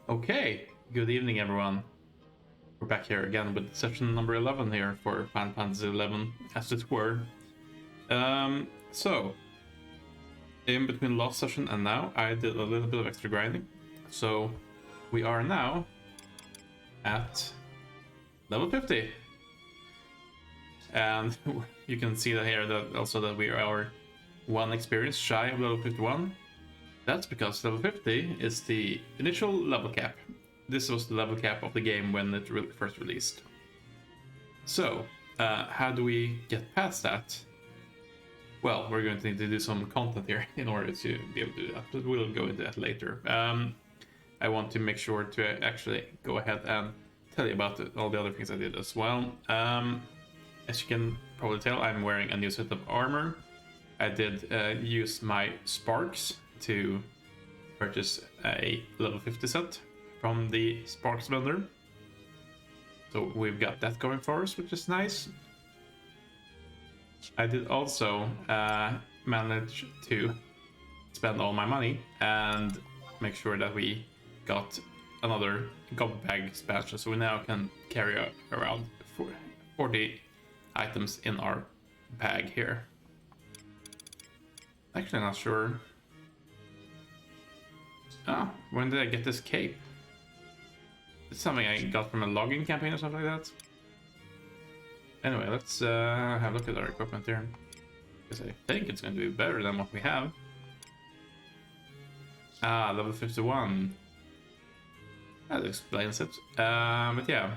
Okay, good evening everyone. We're back here again with session number 11 here for Final Fantasy 11, as it were. So, in between last session and now, I did a little bit of extra grinding. So, we are now at level 50. And you can see that here that also that we are one experience shy of level 51. That's because level 50 is the initial level cap. This was the level cap of the game when it first released. So, how do we get past that? Well, we're going to need to do some content here in order to be able to do that, but we'll go into that later. I want to make sure to actually go ahead and tell you about all the other things I did as well. As you can probably tell, I'm wearing a new set of armor. I did use my sparks to purchase a level 50 set from the sparks vendor. So we've got that going for us, which is nice. I did also manage to spend all my money and make sure that we got another gob bag expansion, so we now can carry around 40 items in our bag here. Actually, not sure. When did I get this cape? It's something I got from a logging campaign or something like that. Anyway, let's have a look at our equipment here, because I think it's going to be better than what we have. Level 51. That explains it. But yeah.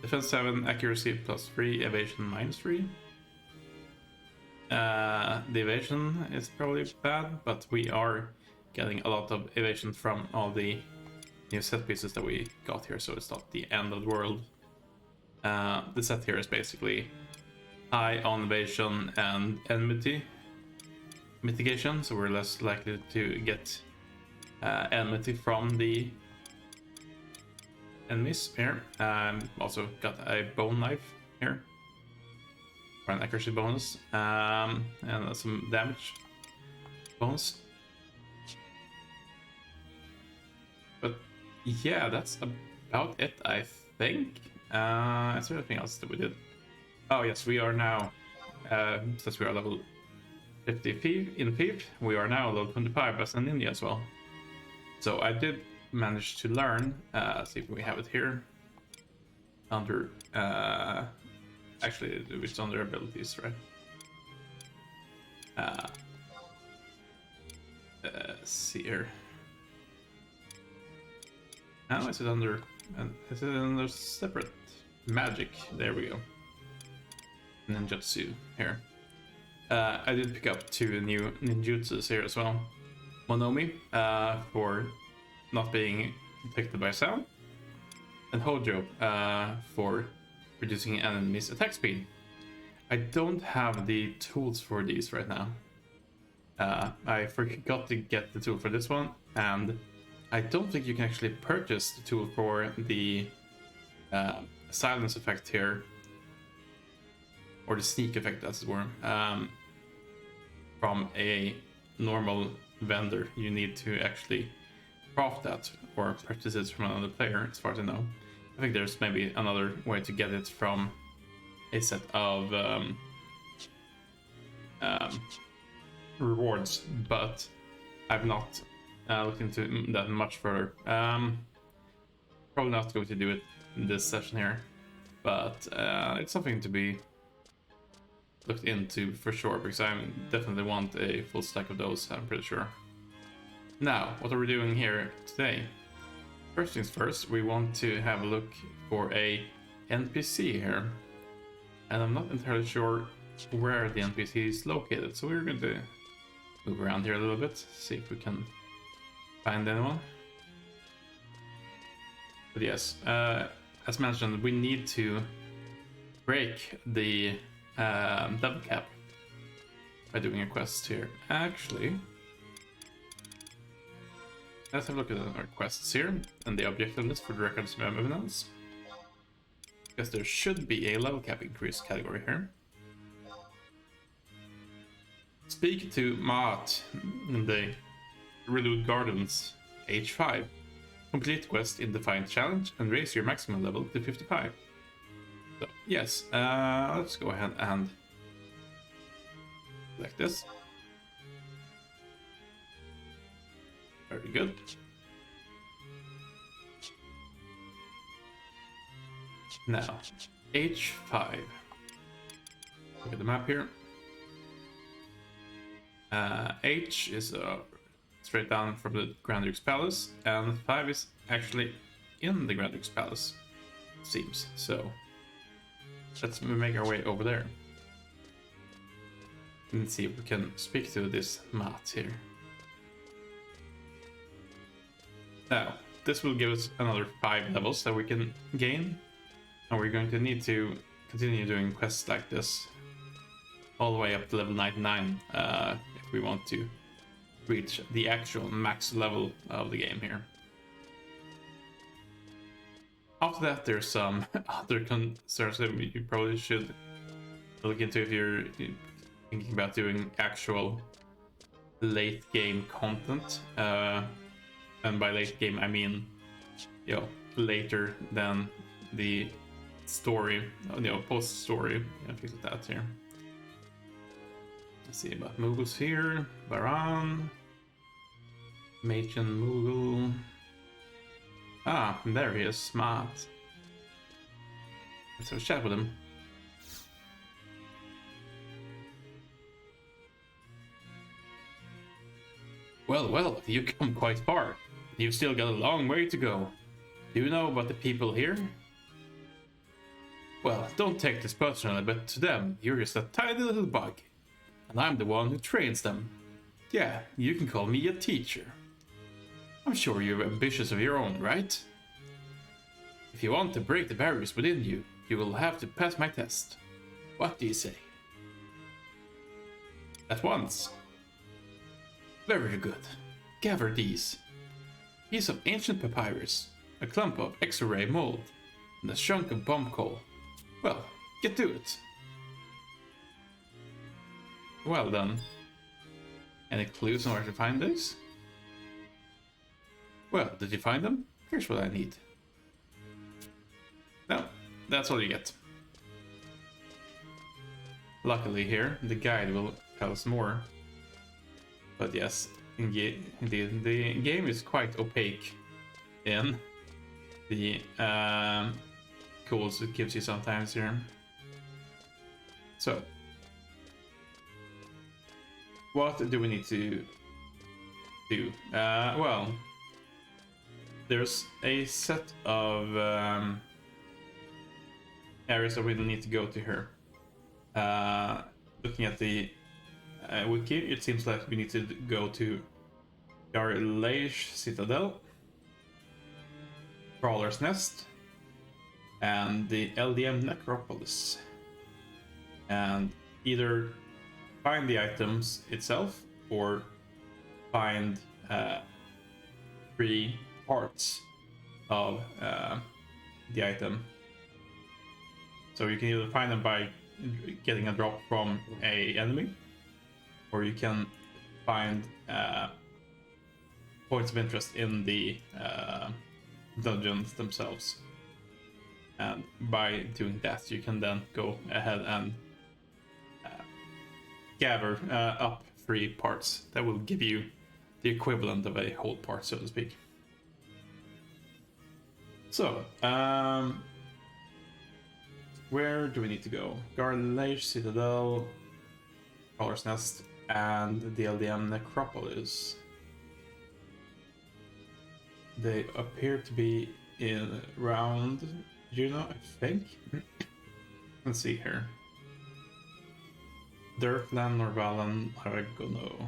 Defense 7, accuracy +3, evasion -3. The evasion is probably bad, but we are getting a lot of evasion from all the new set pieces that we got here, so it's not the end of the world. The set here is basically high on evasion and enmity mitigation, so we're less likely to get enmity from the enemies here. Also got a bone knife here for an accuracy bonus, and some damage bonus. But yeah, that's about it, I think. Is there anything else that we did? Oh yes, we are now, since we are level 50 in PvP, we are now level 25 as an ninja as well. So I did manage to learn, see if we have it here, under, actually it's under abilities, right? Let's see here. Now is it under separate magic? There we go. Ninjutsu here. I did pick up 2 new ninjutsus here as well. Monomi for not being detected by sound, and Hojo for reducing enemies' attack speed. I don't have the tools for these right now. I forgot to get the tool for this one, and I don't think you can actually purchase the tool for the silence effect here, or the sneak effect as it were, from a normal vendor. You need to actually craft that or purchase it from another player, as far as I know. I think there's maybe another way to get it from a set of rewards, but I've not looked into that much further. Probably not going to do it in this session here, but it's something to be looked into for sure, because I definitely want a full stack of those, I'm pretty sure. Now, what are we doing here today? First things first, we want to have a look for a NPC here, and I'm not entirely sure where the NPC is located, so we're going to move around here a little bit, see if we can find anyone. But yes, as mentioned, we need to break the level cap by doing a quest here. Actually, let's have a look at our quests here and the objective list for the records of evidence, because there should be a level cap increase category here. Speak to Maat in the Redwood Gardens H5. Complete quest in Defiant Challenge and raise your maximum level to 55. So, yes, let's go ahead and select this. Very good. Now, H5. Look at the map here. H is straight down from the Grand Duke's Palace, and 5 is actually in the Grand Duke's Palace, it seems. So, let's make our way over there. And see if we can speak to this mat here. Now, this will give us another 5 levels that we can gain. And we're going to need to continue doing quests like this all the way up to level 99 if we want to reach the actual max level of the game here. After that, there's some other concerns that you probably should look into if you're thinking about doing actual late game content. And by late game, I mean, you know, later than the story, you know, post story, things like that here. Let's see about Mughals here. Baran, Machen Mughal. Ah, there he is, smart. Let's have a chat with him. Well, you've come quite far. You've still got a long way to go. Do you know about the people here? Well, don't take this personally, but to them, you're just a tiny little bug. And I'm the one who trains them. Yeah, you can call me a teacher. I'm sure you're ambitious of your own, right? If you want to break the barriers within you, you will have to pass my test. What do you say? At once. Very good. Gather these. Piece of ancient papyrus, a clump of X-ray mold, and a chunk of bomb coal. Well, get to it. Well done. Any clues on where to find these? Well, did you find them? Here's what I need. No, that's all you get. Luckily here, the guide will tell us more. But yes, indeed, the game is quite opaque in the tools it gives you sometimes here. So, what do we need to do? Well, there's a set of areas that we need to go to here. Looking at the wiki, it seems like we need to go to Garleish Citadel, Crawler's Nest, and the LDM Necropolis, and either find the items itself or find 3 parts of the item. So you can either find them by getting a drop from a enemy, or you can find points of interest in the dungeons themselves. And by doing that, you can then go ahead and gather up 3 parts that will give you the equivalent of a whole part, so to speak. So, where do we need to go? Garleish Citadel, Crawler's Nest, and the LDM Necropolis. They appear to be in around Juno, I think. Let's see here. Dirtland, Norvalan, Aragono.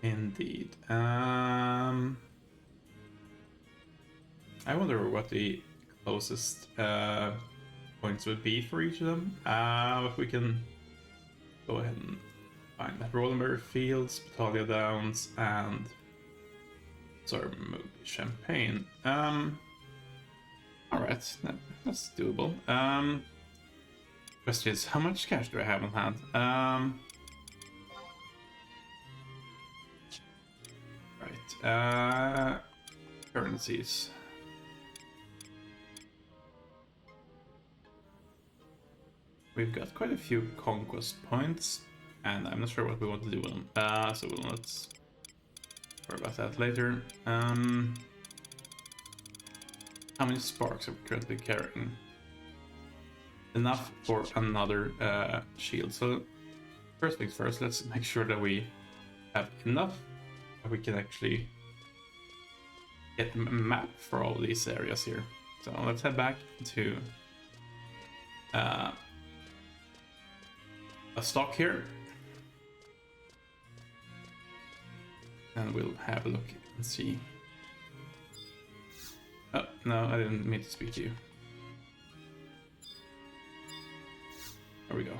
Indeed. I wonder what the closest points would be for each of them. If we can go ahead and find that. Rollenberry Fields, Battaglia Downs, and Champagne. Alright, that's doable. Question is, how much cash do I have on hand? Right. Currencies. We've got quite a few conquest points, and I'm not sure what we want to do with them. So let's worry about that later. How many sparks are we currently carrying? Enough for another shield. So first things first, let's make sure that we have enough that we can actually get a map for all these areas here. So let's head back to a stock here, and we'll have a look and see. Oh no, I didn't mean to speak to you. There we go.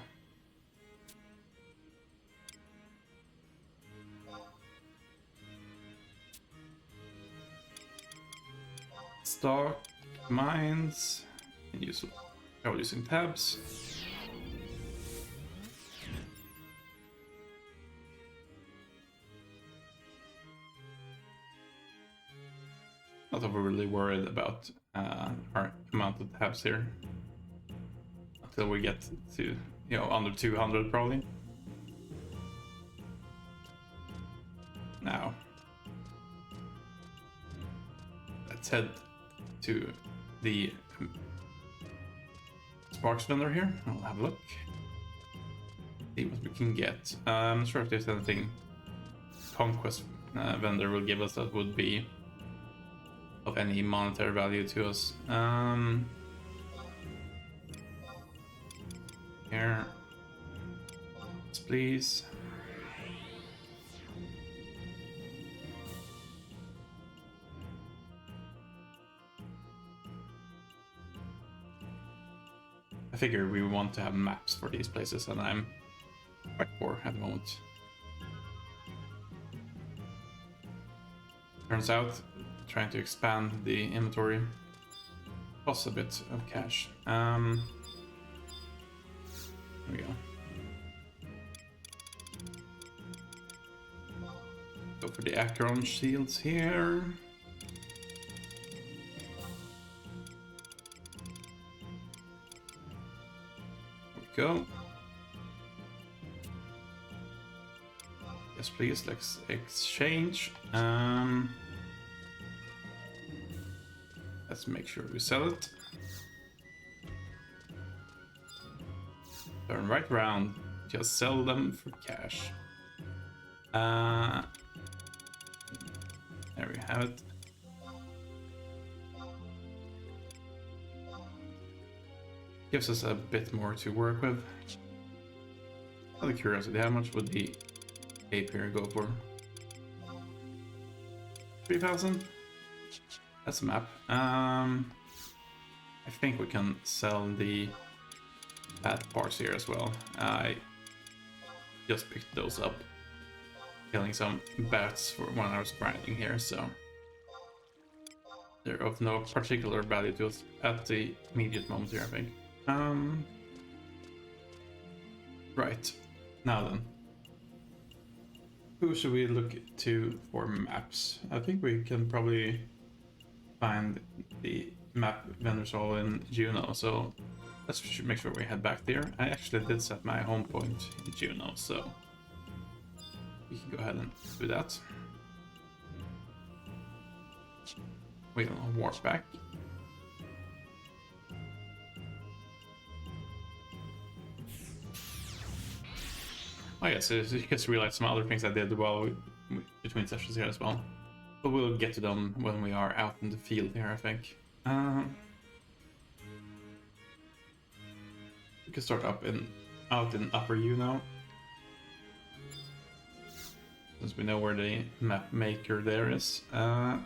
Stock, mines, and use using tabs. Not overly worried about our amount of tabs here until we get to, you know, under 200 probably. Now let's head to the Sparks vendor here. I'll have a look, see what we can get. I'm not sure if there's anything Conquest vendor will give us that would be of any monetary value to us. Here, please. I figure we want to have maps for these places, and I'm quite poor at the moment. Turns out, trying to expand the inventory costs a bit of cash. There we go. Go for the Acheron shields here. Go. Yes, please. Let's exchange. Let's make sure we sell it. Turn right around. Just sell them for cash. There we have it. Gives us a bit more to work with. Out of curiosity, how much would the ape here go for? 3,000? That's a map. I think we can sell the bad parts here as well. I just picked those up, killing some bats for when I was grinding here, so they're of no particular value to us at the immediate moment here, I think. Right, now then, who should we look to for maps? I think we can probably find the map vendors all in Juno, so let's make sure we head back there. I actually did set my home point in Juno, so we can go ahead and do that. We'll warp back. Oh yeah, so you just realized some other things I did while between sessions here as well. But we'll get to them when we are out in the field here, I think. We can start out in Upper Juno, since we know where the map maker there is. Yes,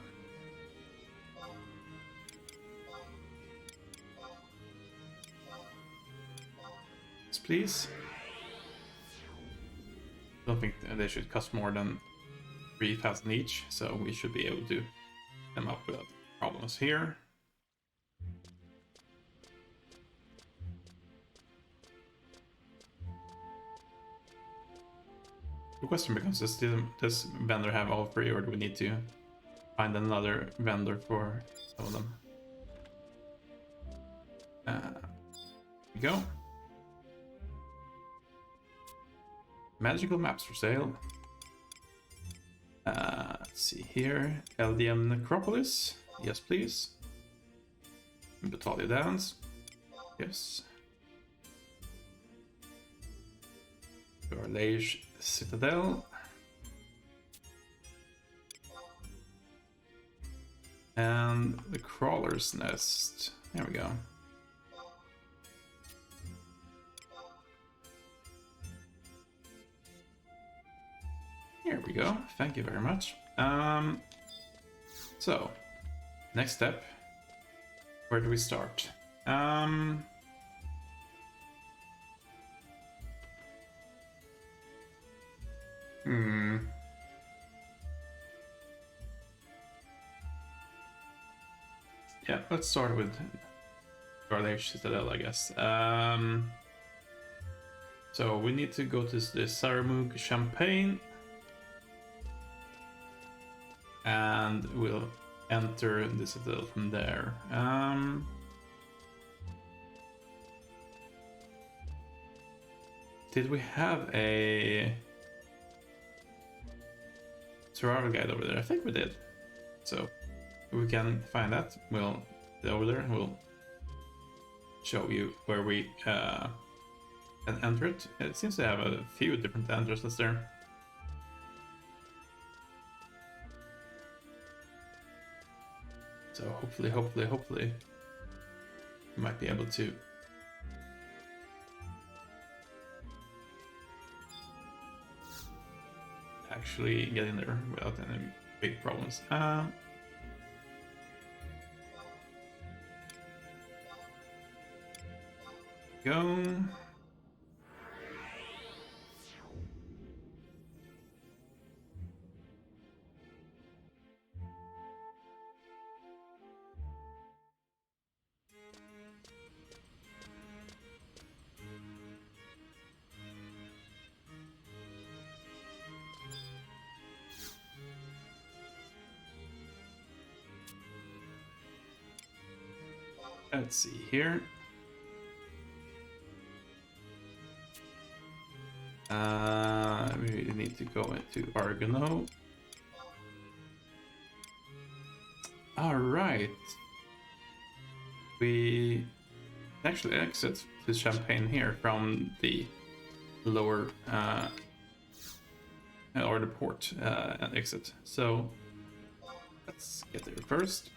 please. I don't think they should cost more than 3,000 each, so we should be able to come up without problems here. The question becomes, does this vendor have all three, or do we need to find another vendor for some of them? Here we go. Magical maps for sale. Let's see here. LDM Necropolis. Yes, please. Battalion Dance. Yes. Gorlage Citadel. And the Crawler's Nest. There we go. Here we go. Thank you very much. So, next step. Where do we start? Yeah, let's start with Garlish Citadel, I guess. So we need to go to the Saramug Champagne. And we'll enter the citadel from there. Did we have a survival guide over there? I think we did. So if we can find that, we'll go over there and we'll show you where we can enter it. It seems to have a few different entrances there. So hopefully, we might be able to actually get in there without any big problems. Go. Let's see here. We need to go into Argono. All right. We actually exit to Champagne here from the lower or the port exit. So let's get there first.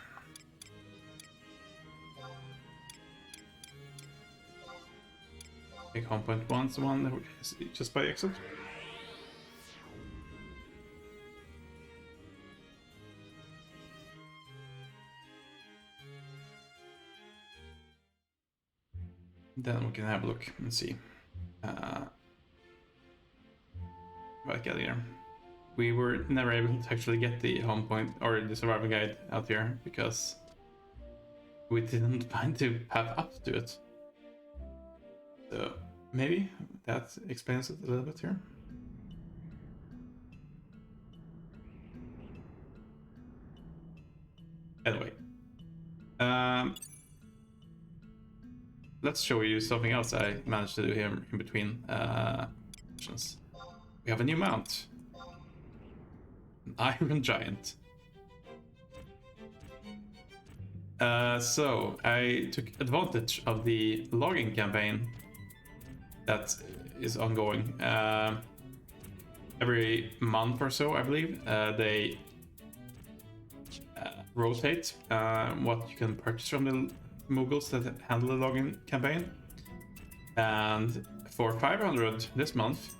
Take home point one's the one that is just by exit. Then we can have a look and see about getting here. We were never able to actually get the home point or the survival guide out here because we didn't find the path up to it. So maybe that explains it a little bit here. Anyway, let's show you something else I managed to do here in between missions. We have a new mount, an Iron Giant. So I took advantage of the logging campaign that is ongoing. Every month or so, I believe, they rotate what you can purchase from the Mughals that handle the logging campaign. And for 500 this month,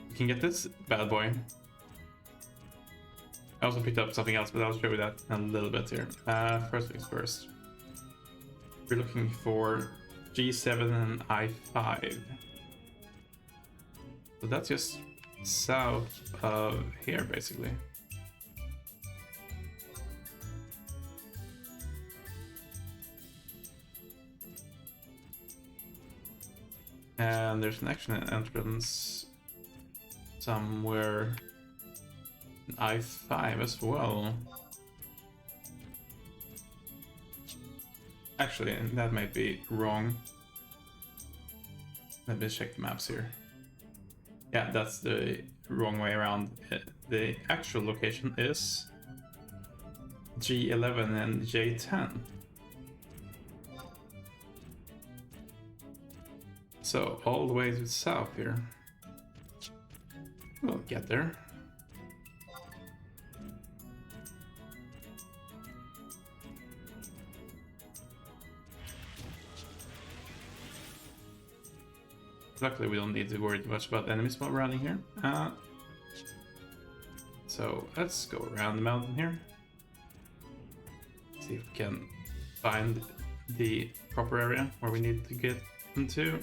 you can get this bad boy. I also picked up something else, but I'll show you that in a little bit here. First things first. We're looking for G7 and I5. So that's just south of here, basically. And there's an action entrance somewhere in I-5 as well. Actually, that might be wrong. Let me check the maps here. Yeah, that's the wrong way around. The actual location is G11 and J10. So all the way to the south here. We'll get there. Luckily, we don't need to worry too much about enemies while running here. So let's go around the mountain here. See if we can find the proper area where we need to get into.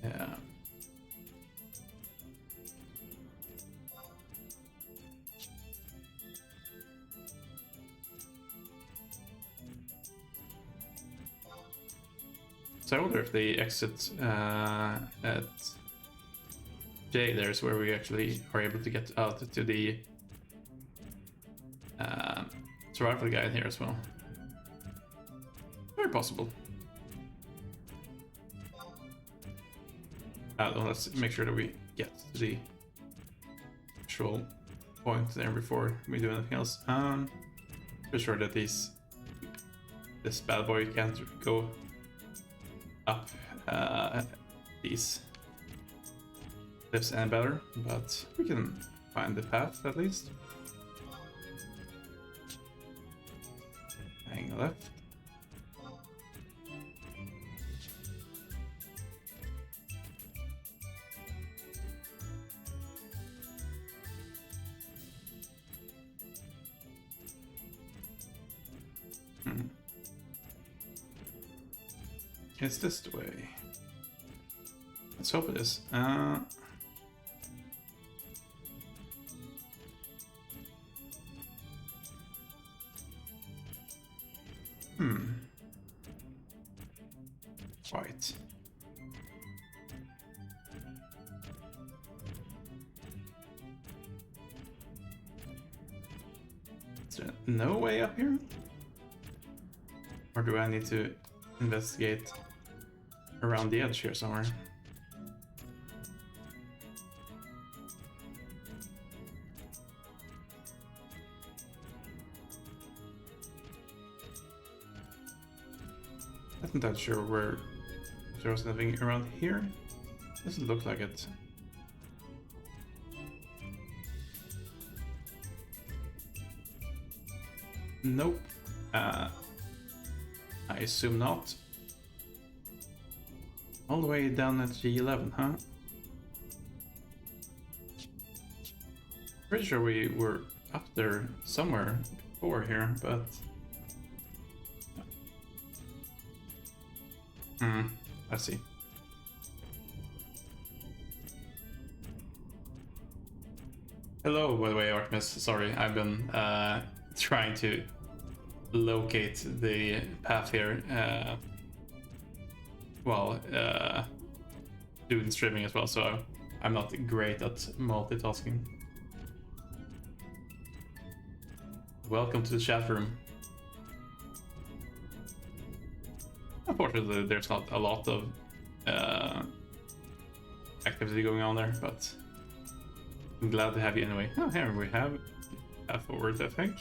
Yeah. So I wonder if the exit at J there is where we actually are able to get out to the survival guide here as well. Very possible. Let's make sure that we get to the actual point there before we do anything else. Pretty sure that this bad boy can't go up these cliffs any better, but we can find the path at least. Hang left. Is this the way? Let's hope it is. Right. Is there no way up here? Or do I need to investigate around the edge here somewhere? I'm not sure where there's nothing around here. Doesn't look like it. Nope. I assume not. All the way down at G11, huh? Pretty sure we were up there somewhere before here, but... I see. Hello, by the way, Artemis. Sorry, I've been trying to locate the path here while doing streaming as well, so I'm not great at multitasking. Welcome to the chat room. Unfortunately, there's not a lot of activity going on there, but I'm glad to have you anyway. Oh, here we have path forward, I think.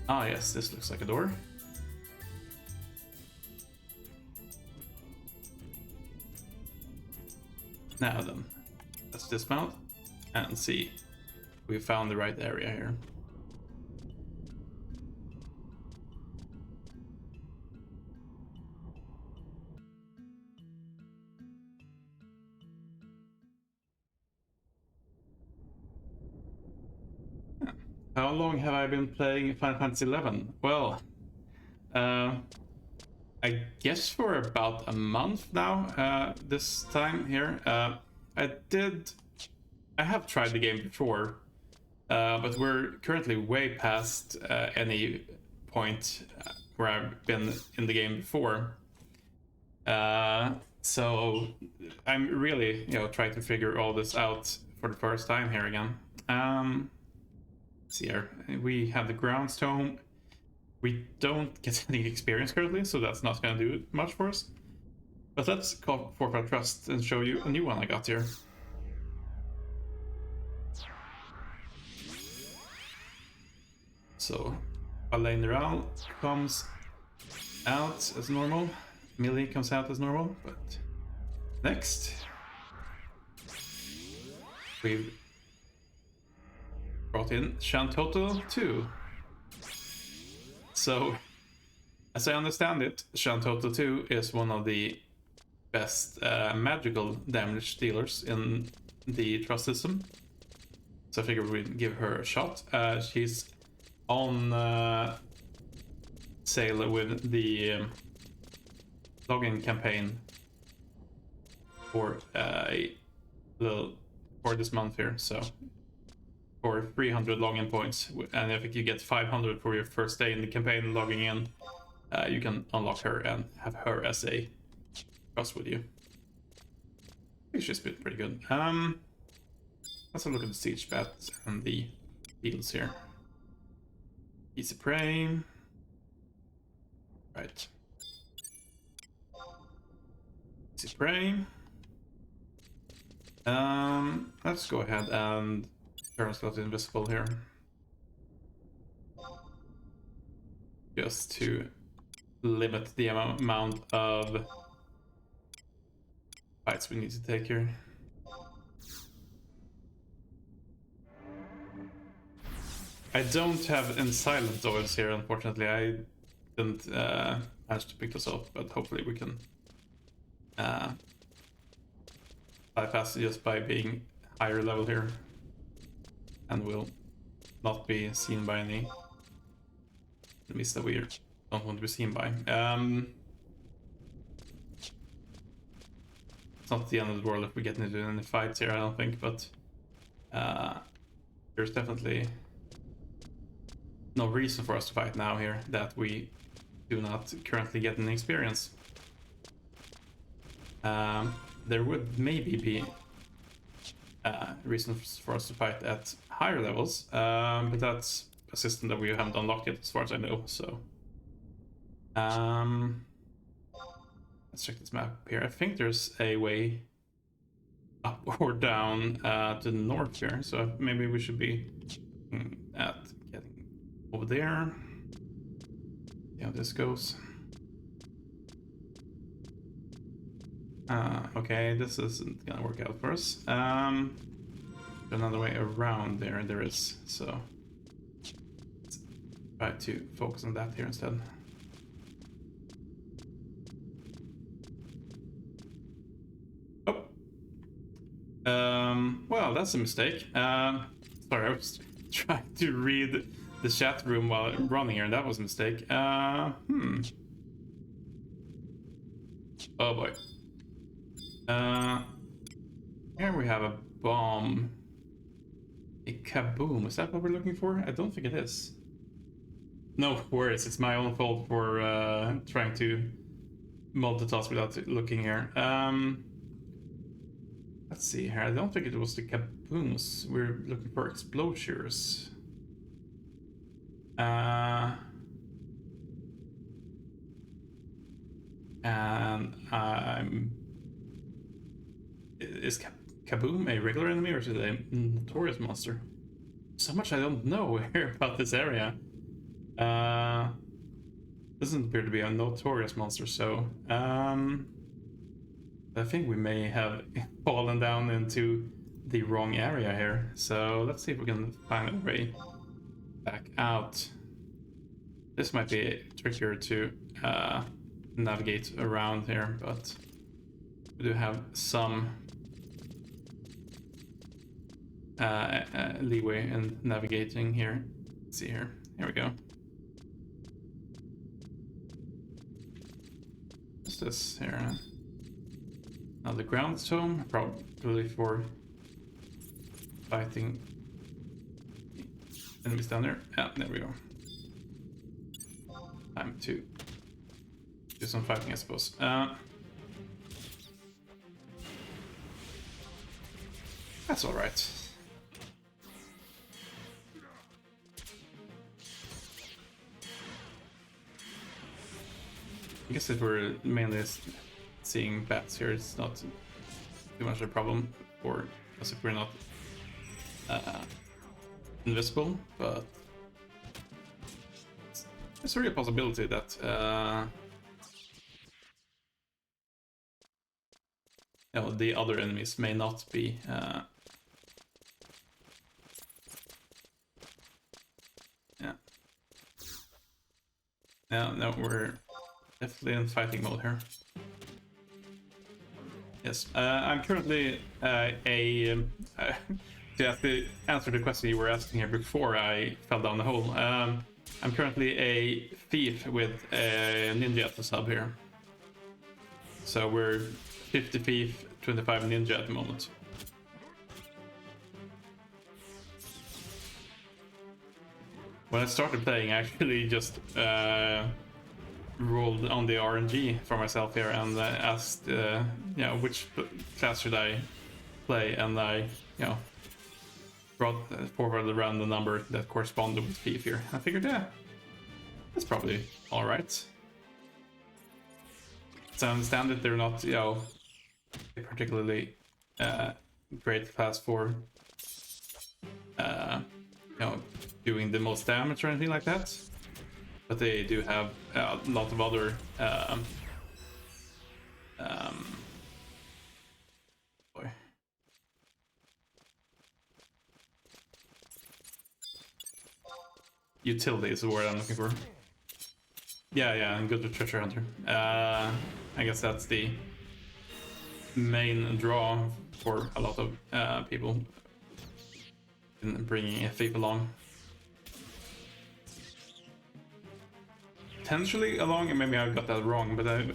Ah, yes, this looks like a door. Now then, let's dismount and see. We found the right area here. How long have I been playing Final Fantasy XI? Well, I guess for about a month now, this time here. I have tried the game before. But we're currently way past any point where I've been in the game before. So I'm really, trying to figure all this out for the first time here again. Let's see here. We have the groundstone. We don't get any experience currently, so that's not going to do much for us. But let's call for our trust and show you a new one I got here. So, Alaineral comes out as normal. Millie comes out as normal, but next we've brought in Shantoto 2. So, as I understand it, Shantoto 2 is one of the best magical damage dealers in the trust system. So I figured we'd give her a shot. She's on sale with the login campaign for for this month here. So for 300 login points, and if you get 500 for your first day in the campaign logging in, you can unlock her and have her as a trust with you. I think she's been pretty good. Let's have a look at the siege bats and the deals here. Easy prey. Right. Easy prey. Let's go ahead and turn slot invisible here. Just to limit the amount of fights we need to take here. I don't have any silent oils here, unfortunately. I didn't manage to pick this up, but hopefully we can bypass it just by being higher level here, and will not be seen by any enemies that we don't want to be seen by. It's not the end of the world if we get into any fights here, I don't think, but there's definitely no reason for us to fight now here that we do not currently get any experience. There would maybe be reasons for us to fight at higher levels, but that's a system that we haven't unlocked yet as far as I know, so let's check this map here. I think there's a way up or down to the north here, so maybe we should be at getting over there. See how this goes. Okay, this isn't gonna work out for us. Another way around there is, so let's try to focus on that here instead. Oh, well, that's a mistake. Sorry, I was trying to read the chat room while I'm running here, and that was a mistake. Oh boy. Here we have a bomb. A kaboom. Is that what we're looking for? I don't think it is. No worries. It's my own fault for trying to multitask without looking here. Let's see here. I don't think it was the kabooms. We're looking for explosives. And is Kaboom a regular enemy or is it a notorious monster? So much I don't know here about this area. Doesn't appear to be a notorious monster, so I think we may have fallen down into the wrong area here. So let's see if we can find a way back out. This might be trickier to navigate around here, but we do have some leeway in navigating here. Let's see here. Here we go. What's this here? Now the ground stone, probably for fighting Enemies down there. Yeah, there we go. Time to do some fighting, I suppose. That's all right. I guess if we're mainly seeing bats here, it's not too much of a problem for us if we're not invisible, but it's a real possibility that you know, the other enemies may not be yeah. Now we're definitely in fighting mode here. Yes, I'm currently to answer the question you were asking here before I fell down the hole. I'm currently a thief with a ninja at the sub here. So we're 50 thief, 25 ninja at the moment. When I started playing, I actually just rolled on the RNG for myself here and asked, you know, which class should I play, and I, you know, brought forward the random number that corresponded with thief here. I figured, yeah, that's probably all right. So I understand that they're not, you know, a particularly great class for, you know, doing the most damage or anything like that. But they do have a lot of other utility is the word I'm looking for. Yeah, I'm good with treasure hunter. I guess that's the main draw for a lot of people in bringing a thief along. Potentially along, and maybe I got that wrong, but I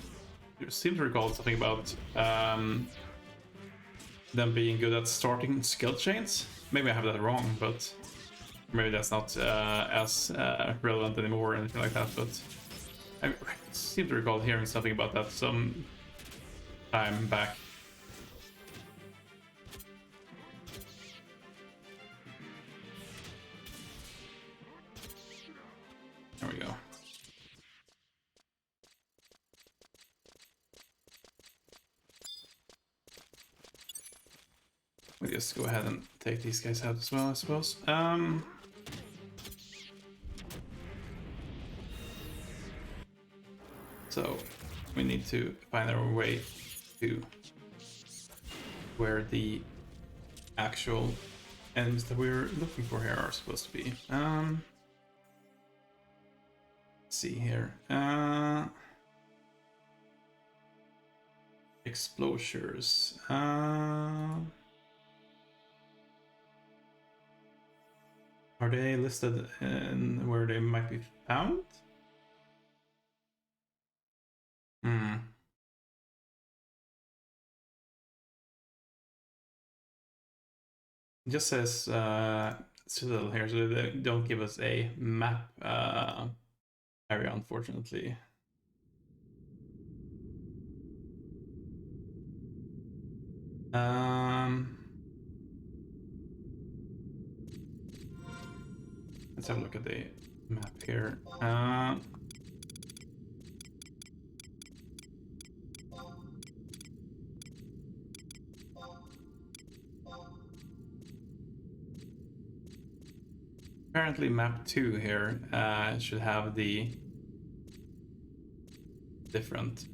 seem to recall something about them being good at starting skill chains. Maybe I have that wrong, but maybe that's not as relevant anymore or anything like that. But I seem to recall hearing something about that some time back. There we go. We'll just go ahead and take these guys out as well, I suppose. So we need to find our way to where the actual enemies that we're looking for here are supposed to be. Let's see here. Explosures. Are they listed in where they might be found? It just says Citadel here, so they don't give us a map area, unfortunately. Let's have a look at the map here. Apparently map 2 here should have the different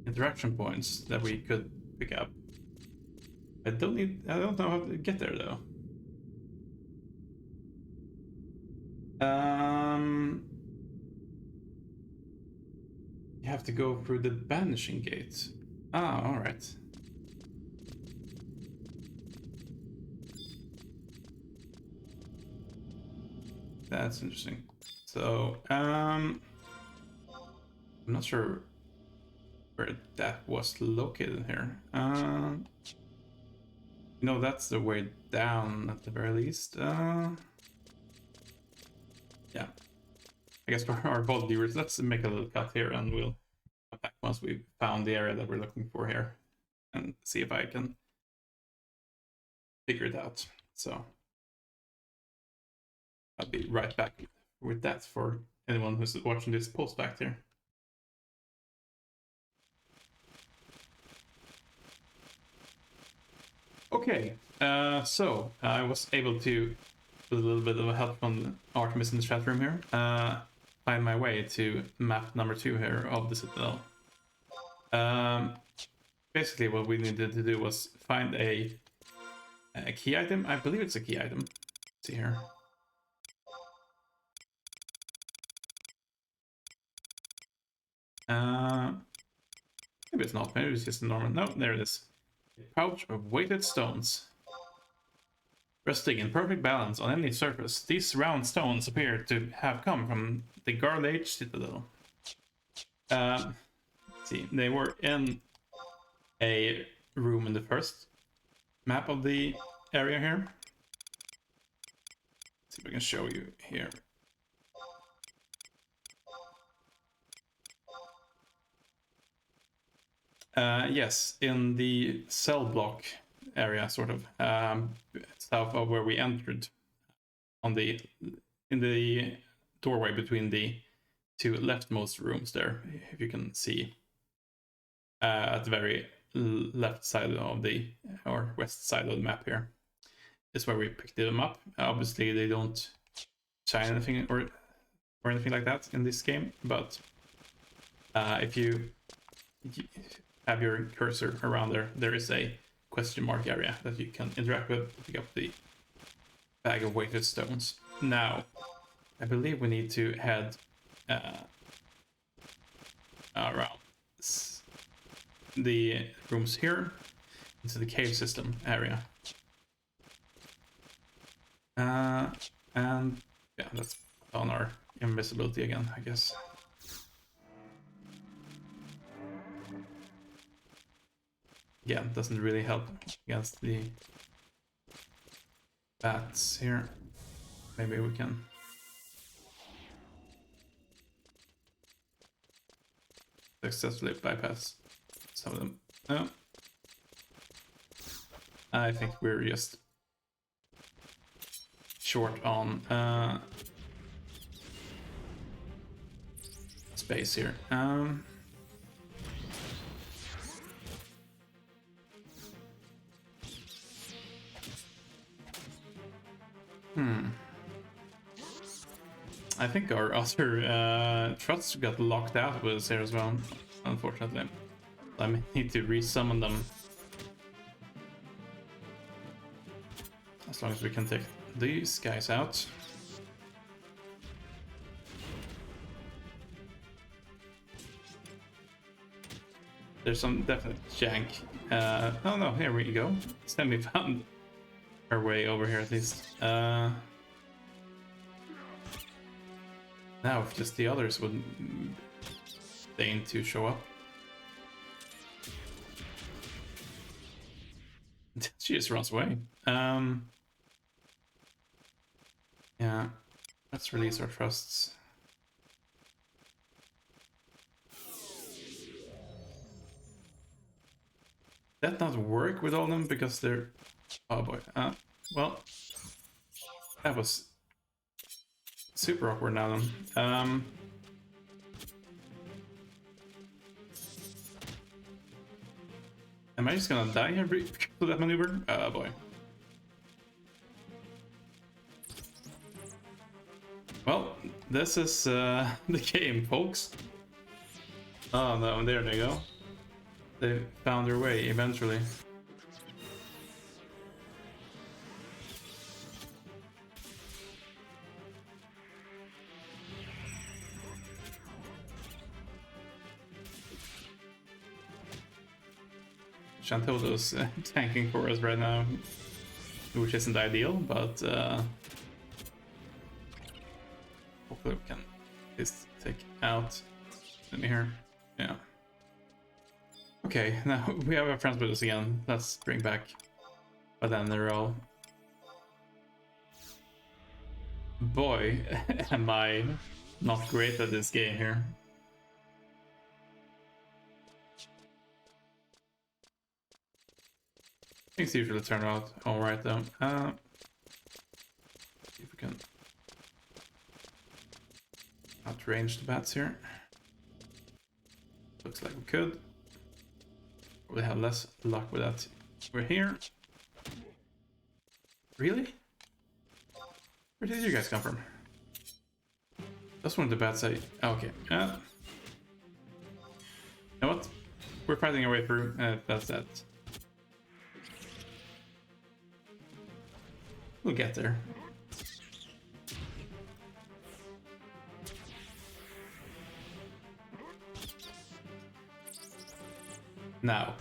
interaction points that we could pick up. I don't know how to get there though. You have to go through the banishing gate. Ah, all right. That's interesting. So, I'm not sure where that was located here. No, that's the way down at the very least. Yeah. I guess for our VOD viewers, let's make a little cut here and we'll come back once we've found the area that we're looking for here and see if I can figure it out. So I'll be right back with that for anyone who's watching this post back there. Okay, so I was able to, with a little bit of help from Artemis in the chat room here, find my way to map number 2 here of the Citadel. Basically what we needed to do was find a key item. I believe it's a key item. Let's see here. Maybe it's not. Maybe it's just a normal. No, there it is. A pouch of weighted stones. Resting in perfect balance on any surface, these round stones appear to have come from the Guard Age Citadel. Let's see, they were in a room in the first map of the area here. Let's see if I can show you here. Yes, in the cell block area, sort of south of where we entered, in the doorway between the 2 leftmost rooms there, if you can see, at the very left side of the, or west side of the map here, is where we picked them up. Obviously, they don't shine anything or anything like that in this game, but if you have your cursor around there, there is a question mark area that you can interact with to pick up the bag of weighted stones. Now, I believe we need to head around the rooms here into the cave system area. And yeah, let's put on our invisibility again, I guess. Yeah, it doesn't really help against the bats here. Maybe we can successfully bypass some of them. No. I think we're just short on space here. I think our other trusts got locked out with us here as well, unfortunately. I may need to resummon them. As long as we can take these guys out. There's some definite jank. Oh no, here we go. Then we found our way over here at least. Now, if just the others would deign to show up. She just runs away. Yeah, let's release our trusts. That not work with all of them because they're... Oh boy. Well, that was super awkward now then. Am I just gonna die here because of that maneuver? Oh boy. Well, this is the game, folks. Oh no, there they go. They found their way eventually. Chantoto's tanking for us right now, which isn't ideal, but hopefully we can at least take out in here. Yeah. Okay, now we have our friends with us again. Let's bring back but then they're all... Boy, am I not great at this game here. Things usually turn out alright though. See if we can outrange the bats here. Looks like we could. We have less luck with that. We're here. Really? Where did you guys come from? That's one of the bats I... Okay. You know what? We're fighting our way through. That's that. We'll get there. Now,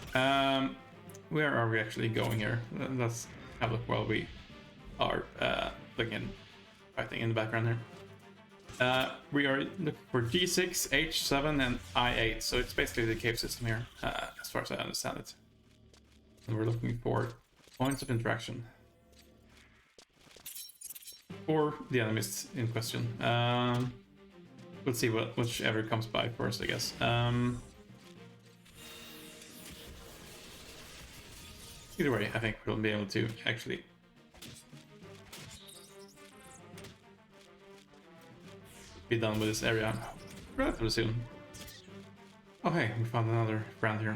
where are we actually going here? Let's have a look while we are looking, fighting in the background here. We are looking for G6, H7, and I8, so it's basically the cave system here, as far as I understand it. And we're looking for points of interaction for the enemies in question. We'll see whichever comes by first, I guess. Either way, I think we'll be able to actually be done with this area relatively soon. Oh hey, we found another friend here.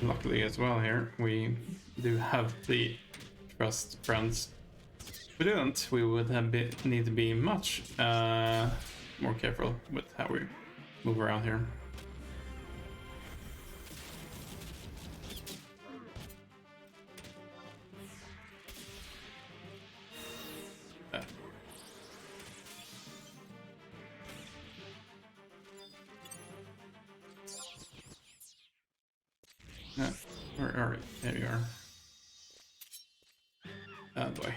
Luckily as well here, we do have the trust friends. If we didn't, we would have need to be much more careful with how we move around here. Where are we? There you are. Oh boy.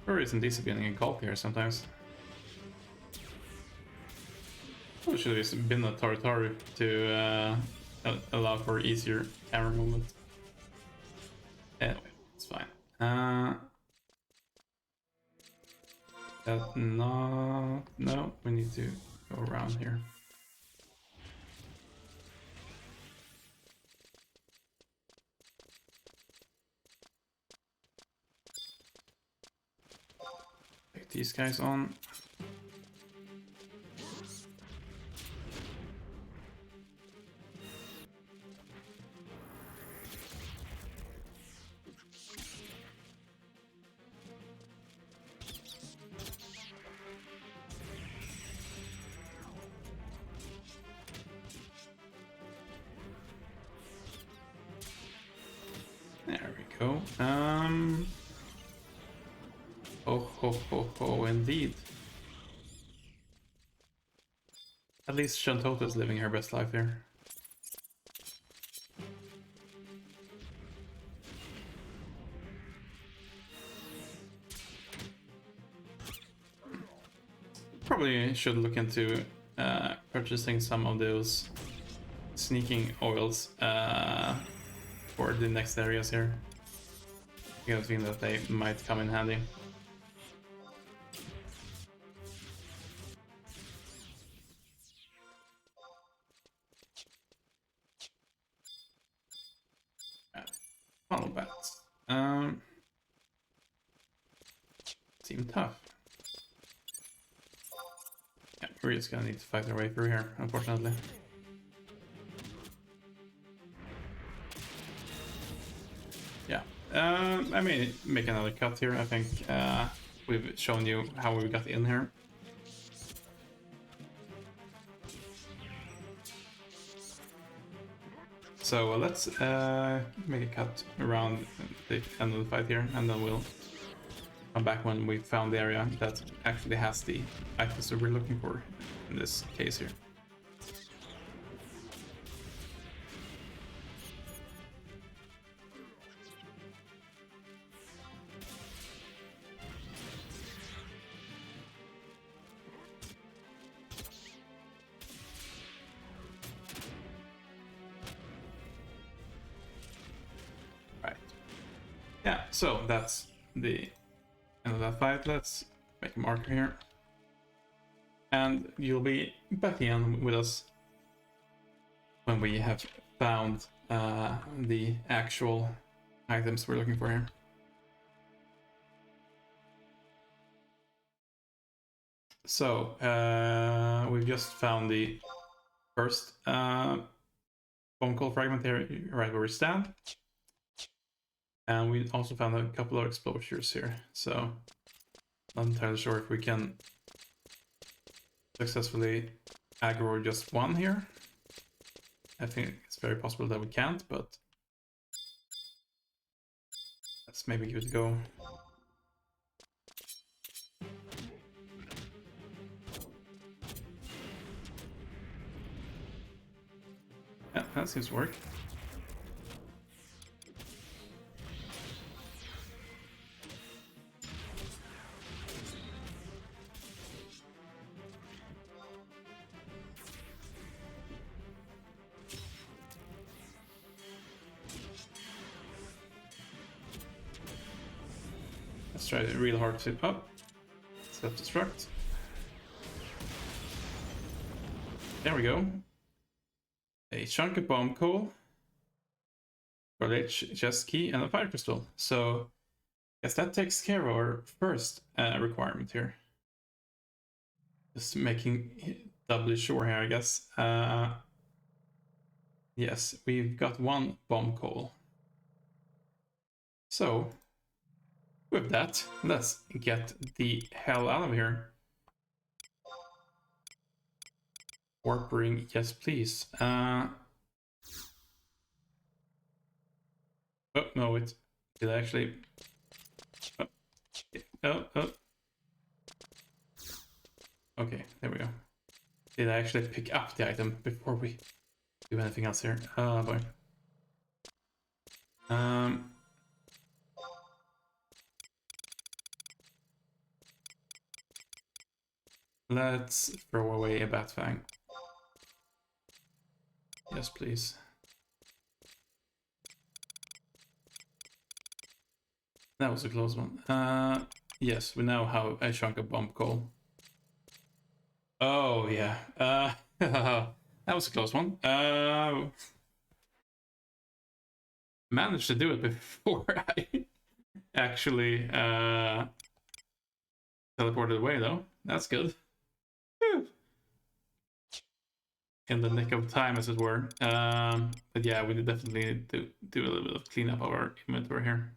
For reason disappearing in gulp here sometimes. I should have just been a Tartaru to allow for easier camera movement. Anyway, it's fine. No, we need to go around here. Take these guys on. There we go. Oh, indeed. At least Shantota is living her best life here. Probably should look into purchasing some of those sneaking oils for the next areas here. I have a feeling that they might come in handy. Funnel bats. Seem tough. Yeah, we're just gonna need to fight our way through here, unfortunately. Yeah. I may make another cut here. I think we've shown you how we got in here. So So let's make a cut around the end of the fight here, and then we'll come back when we found the area that actually has the items that we're looking for in this case here. Yeah, so that's the end of that fight. Let's make a marker here. And you'll be back again with us when we have found the actual items we're looking for here. So, we've just found the first bone coal fragment here, right where we stand. And we also found a couple of explosives here, so not entirely sure if we can successfully aggro just one here. I think it's very possible that we can't, but let's maybe give it a go. Yeah, that seems to work. Let's try real hard to up. Self-destruct. There we go. A chunk of bomb coal, chest key, and a fire crystal. So, yes, that takes care of our first requirement here. Just making doubly sure here, I guess. Yes, we've got one bomb coal. So, with that, let's get the hell out of here. Warp ring, yes please. Oh, no, wait. Did I actually... Oh. Okay, there we go. Did I actually pick up the item before we do anything else here? Oh boy. Let's throw away a bat fang. Yes, please. That was a close one. Yes, we now have a chunk of bomb coal. Oh, yeah. That was a close one. Managed to do it before I actually teleported away, though. That's good. Whew. In the nick of time, as it were. But yeah, we definitely need to do a little bit of cleanup of our inventory here.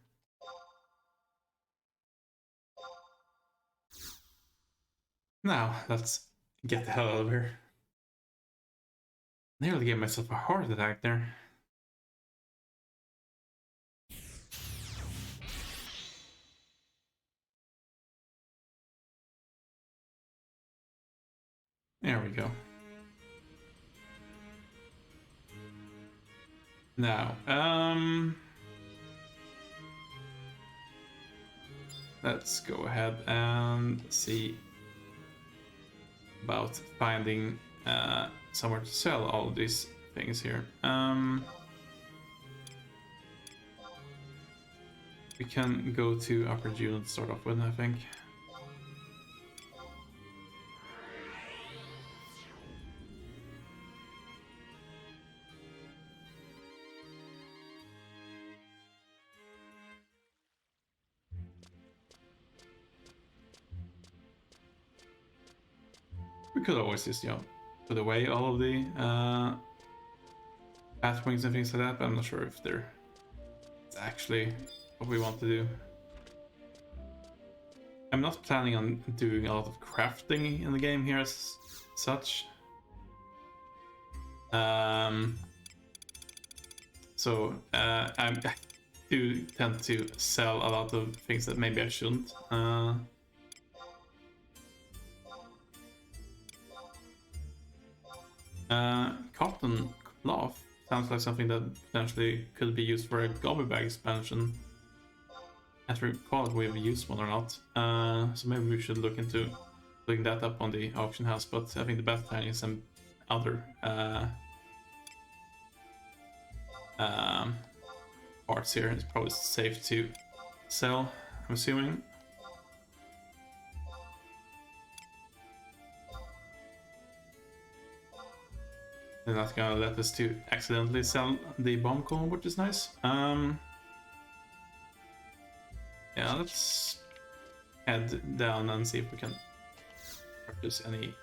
Now, let's get the hell out of here. Nearly gave myself a heart attack there. There we go. Now, let's go ahead and see about finding somewhere to sell all of these things here. We can go to Upper June to start off with, I think. We could always just, you know, put away all of the pathwings and things like that, but I'm not sure if it's actually what we want to do. I'm not planning on doing a lot of crafting in the game here as such. So I do tend to sell a lot of things that maybe I shouldn't. Cotton cloth sounds like something that potentially could be used for a gobby bag expansion. As we recall, we've used one or not. So maybe we should look into looking that up on the auction house. But I think the best plan is some other parts here. It's probably safe to sell, I'm assuming. They're not gonna let us to accidentally sell the bomb cone, which is nice. Yeah, let's head down and see if we can purchase any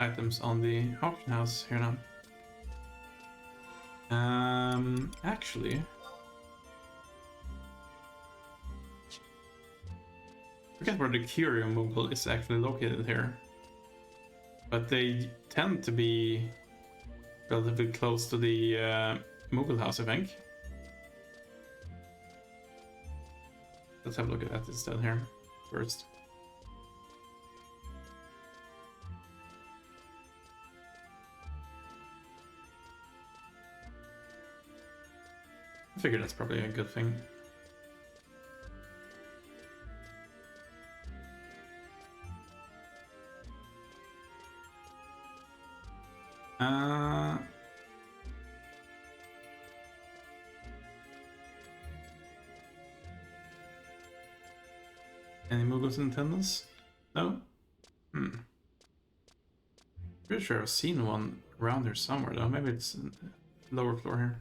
items on the auction house here now. Actually, I forget where the curio mogul is actually located here, but they tend to be relatively close to the mogul house, I think. Let's have a look at that instead here first. I figure that's probably a good thing. Any moguls in attendance? No? Pretty sure I've seen one around here somewhere though. Maybe it's lower floor here.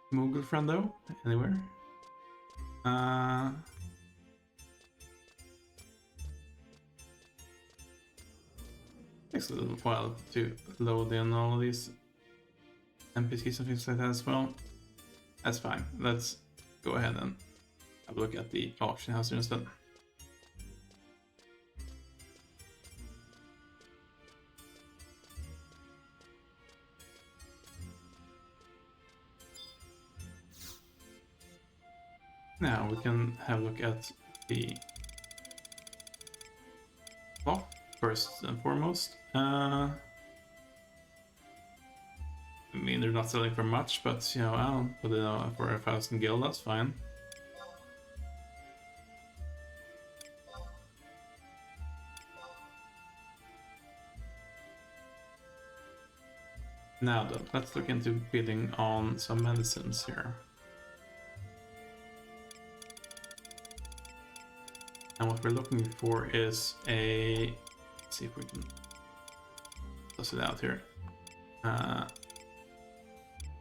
Mogul friend though? Anywhere? Takes a little while to load in all of these NPCs and things like that as well. That's fine. Let's go ahead and have a look at the auction house instead. Now we can have a look at the clock first and foremost. I mean, they're not selling for much, but you know, I'll put it on for 1,000 gil, that's fine. Now then, let's look into bidding on some medicines here. And what we're looking for is a... Let's see if we can toss it out here.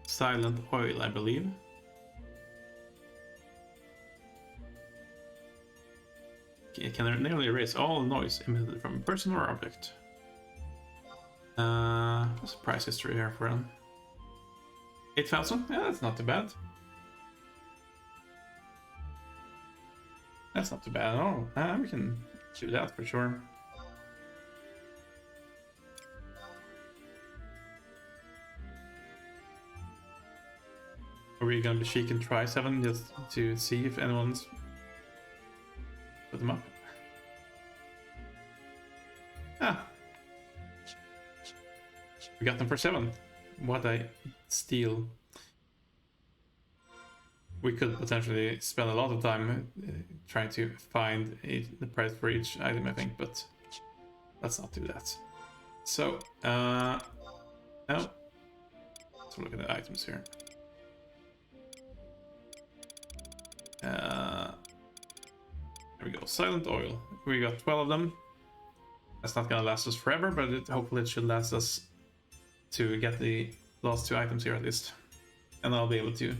Silent oil, I believe. It can nearly erase all noise emitted from a person or object. What's the price history here for them? 8,000? Yeah, that's not too bad. That's not too bad at all. We can do that for sure. Are we gonna be chic and try 7 just to see if anyone's put them up? Ah, we got them for 7. What a steal! We could potentially spend a lot of time trying to find the price for each item, I think, but let's not do that. So, now let's look at the items here. There we go, silent oil. We got 12 of them. That's not gonna last us forever, but hopefully it should last us to get the last 2 items here at least. And I'll be able to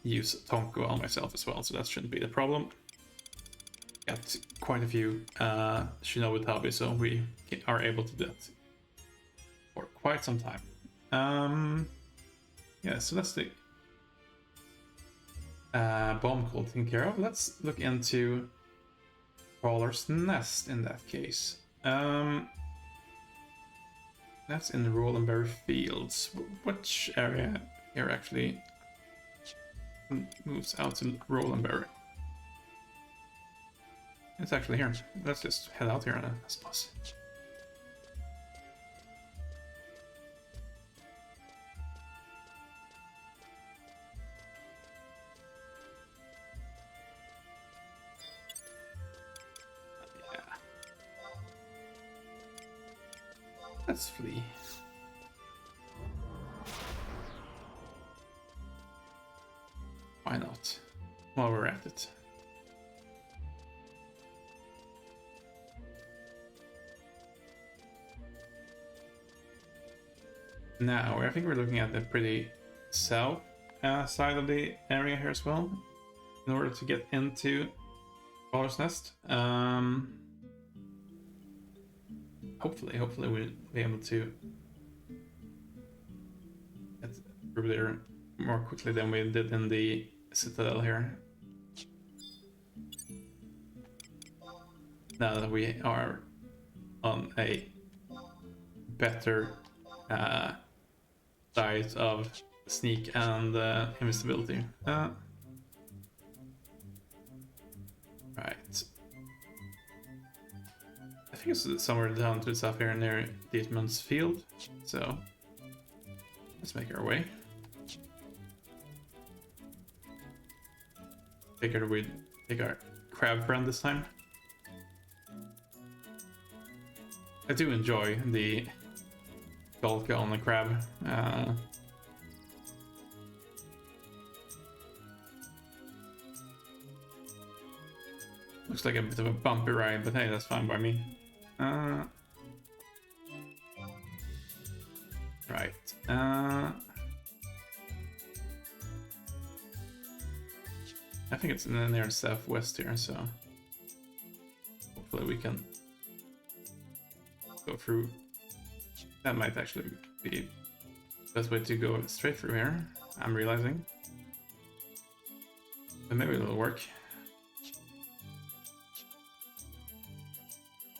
use Tonko on myself as well, so that shouldn't be the problem. Got quite a few Shinobu Tabi, so we are able to do that for quite some time. Yeah, so that's the bomb call taken care of. Let's look into Crawler's Nest in that case. That's in the Rollenberry Fields. Which area here actually moves out to Rollenberry? It's actually here. Let's just head out here, I suppose. Let's flee. Why not? While we're at it. Now, I think we're looking at the pretty south side of the area here as well, in order to get into Crawler's Nest. Hopefully we'll be able to get through there more quickly than we did in the Citadel here. Now that we are on a better side of sneak and invisibility. Right. I think it's somewhere down to the south here near Dietmund's Field, so let's make our way. Figured we'd take our crab friend this time. I do enjoy the Dolka on the crab. Looks like a bit of a bumpy ride, but hey, that's fine by me. Right. I think it's near the southwest here, so hopefully we can go through. That might actually be the best way to go straight through here, I'm realizing. But maybe it'll work.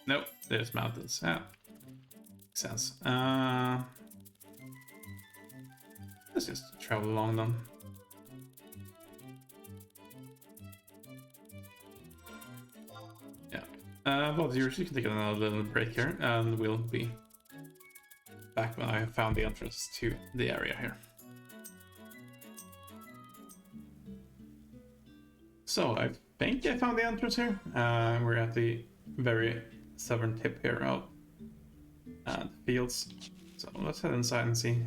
Nope, there's mountains. Yeah, makes sense. Let's just travel along them. Yeah. Well, you can take another little break here, and we'll be back when I found the entrance to the area here. So I think I found the entrance here. We're at the very southern tip here of the fields. So let's head inside and see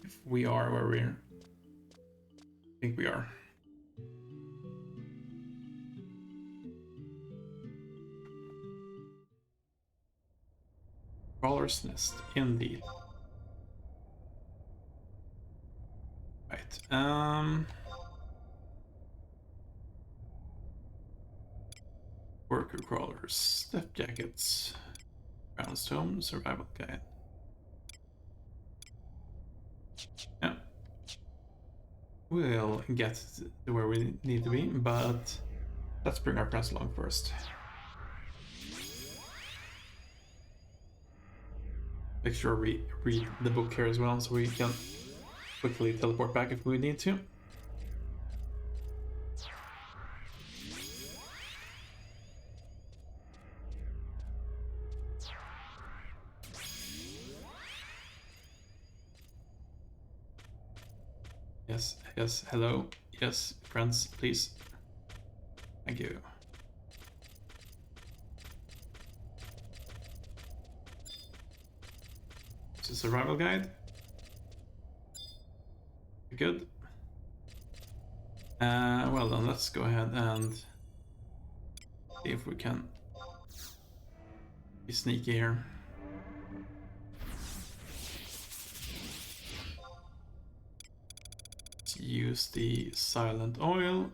if we are where we think we are. Crawler's Nest, indeed. Right. Worker crawlers, step jackets, brownstone, survival guide. Yeah. We'll get to where we need to be, but let's bring our friends along first. Make sure we read the book here as well, so we can quickly teleport back if we need to. Yes, yes, hello. Yes, friends, please. Thank you. It's a survival guide. Good. Well then, let's go ahead and see if we can be sneaky here. Let's use the silent oil.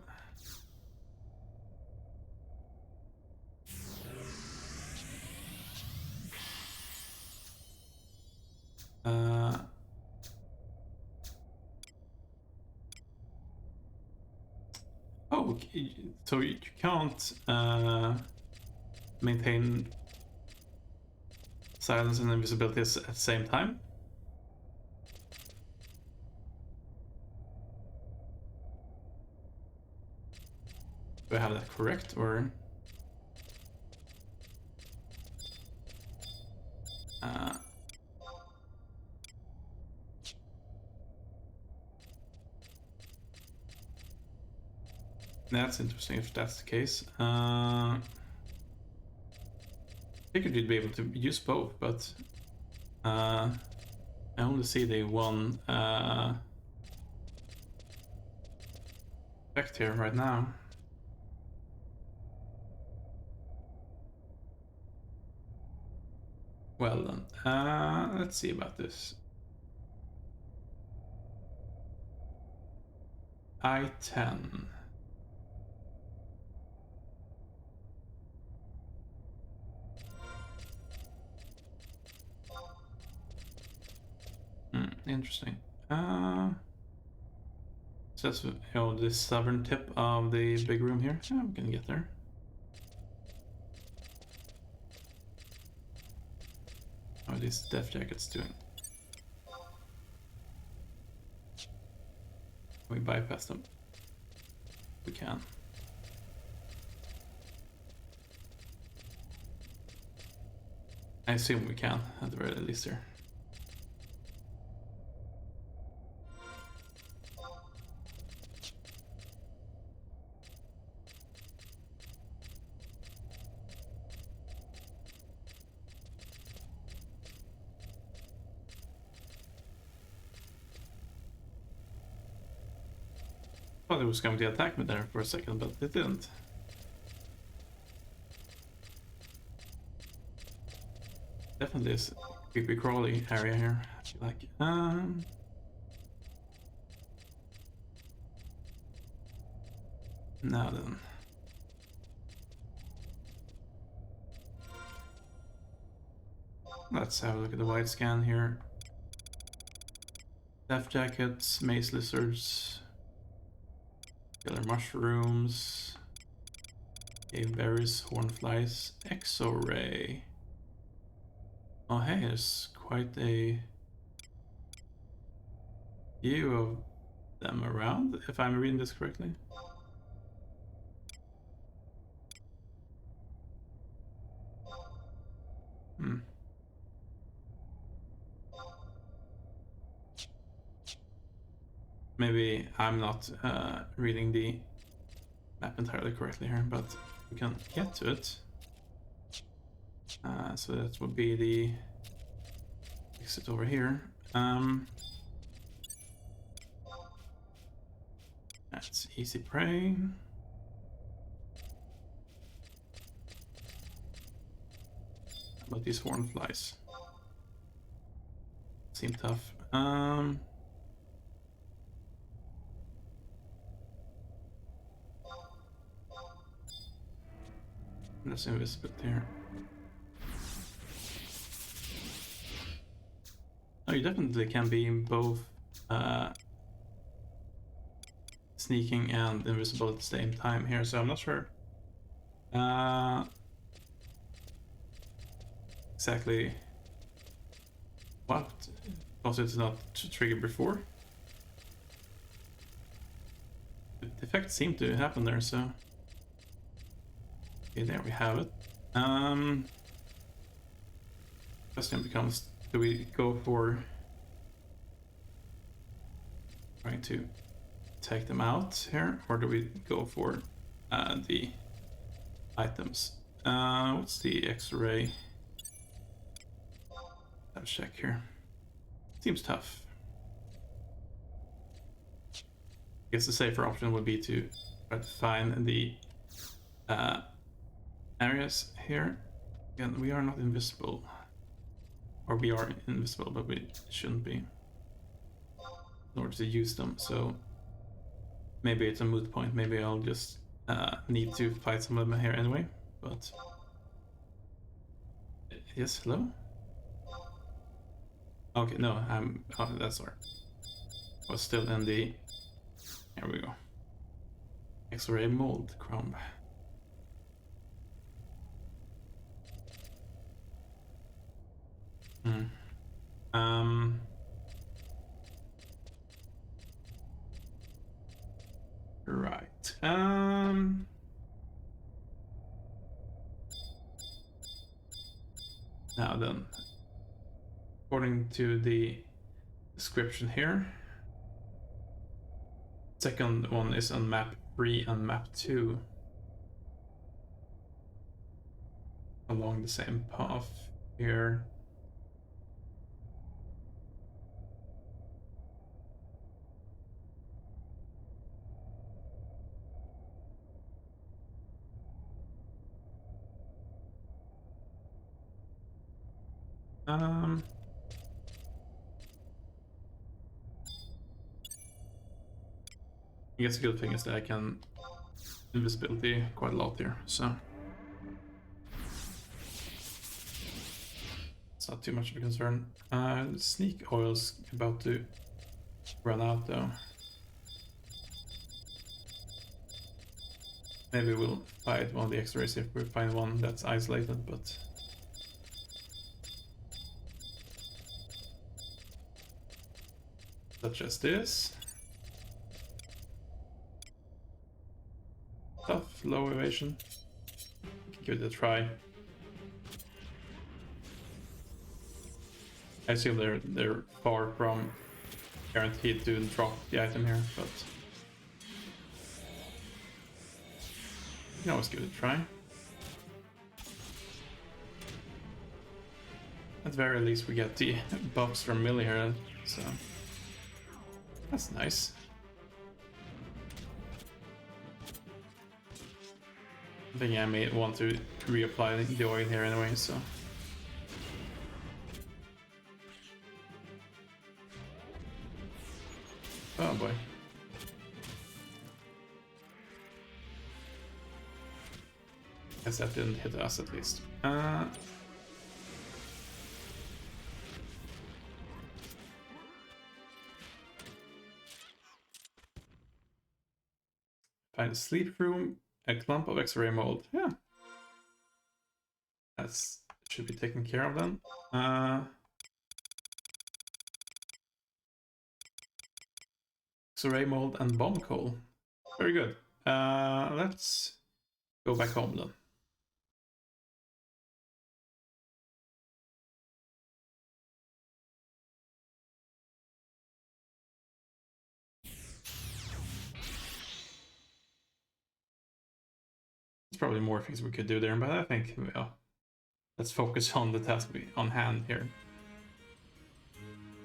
Oh, so you can't maintain silence and invisibility at the same time? Do I have that correct, or... That's interesting if that's the case. Figured you'd be able to use both, but I only see the one effect here right now. Well then, let's see about this. I-10. Interesting. So that's, you know, the southern tip of the big room here. Yeah, we can get there. How are these death jackets doing? Can we bypass them? We can. I assume we can, at the very least here. I thought it was going to attack me there for a second, but it didn't. Definitely this creepy crawly area here, I feel like. Now then. Let's have a look at the wide scan here. Death jackets, maze lizards, killer mushrooms, cave berries, hornflies, exo-ray. Oh hey, there's quite a few of them around, if I'm reading this correctly. Maybe I'm not reading the map entirely correctly here, but we can get to it. So that would be the exit over here. That's easy prey. How about these hornflies? Seem tough. There's invisibility here. Oh, you definitely can be in both sneaking and invisible at the same time here, so I'm not sure exactly what caused it to not trigger before. The effect seemed to happen there, so... Okay, there we have it. Question becomes, do we go for trying to take them out here, or do we go for the items? What's the X-ray? Let's check here. Seems tough. I guess the safer option would be to try to find the areas here. Again, we are not invisible. Or we are invisible, but we shouldn't be in order to use them, so maybe it's a moot point. Maybe I'll just need to fight some of them here anyway, but... Yes, hello? Okay, no, oh, that's all right. I was still in the... Here we go. X-ray mold crumb. Right. Now then, according to the description here, second one is on map 3 and map 2. Along the same path here. I guess the good thing is that I can invisibility quite a lot here, so it's not too much of a concern. Sneak oil's about to run out though. Maybe we'll fight one of the X-rays if we find one that's isolated, but such as this. Tough, low evasion. Give it a try. I assume they're far from guaranteed to drop the item here, but you can always give it a try. At the very least we get the buffs from Millie here, so that's nice. I think I may want to reapply the oil here anyway, so. Oh boy. Guess that didn't hit us at least. Find a sleep room, a clump of X-ray mold. Yeah. That's should be taken care of then. X-ray mold and bomb coal. Very good. Let's go back home then. There's probably more things we could do there, but I think, well, let's focus on the task on hand here.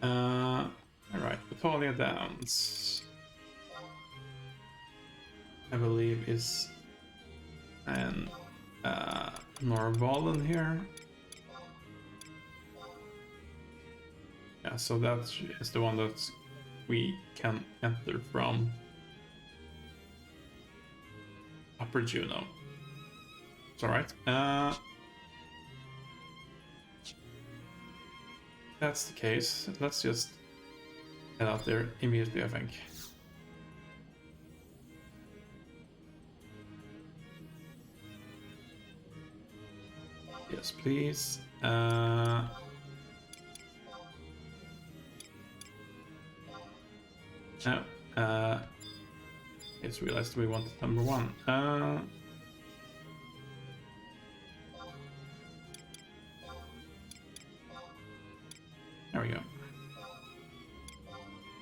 Alright, Batalia Downs, I believe, is an Norvalen here. Yeah, so that is the one that we can enter from Upper Juno. It's alright. That's the case. Let's just head out there immediately, I think. Yes, please. No, just realized we wanted number 1. There we go.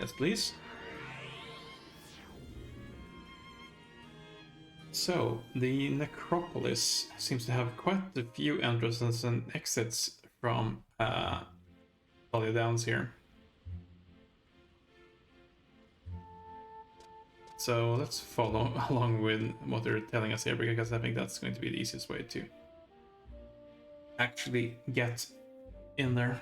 Yes, please. So, the necropolis seems to have quite a few entrances and exits from Batalia Downs here. So let's follow along with what they're telling us here, because I think that's going to be the easiest way to actually get in there.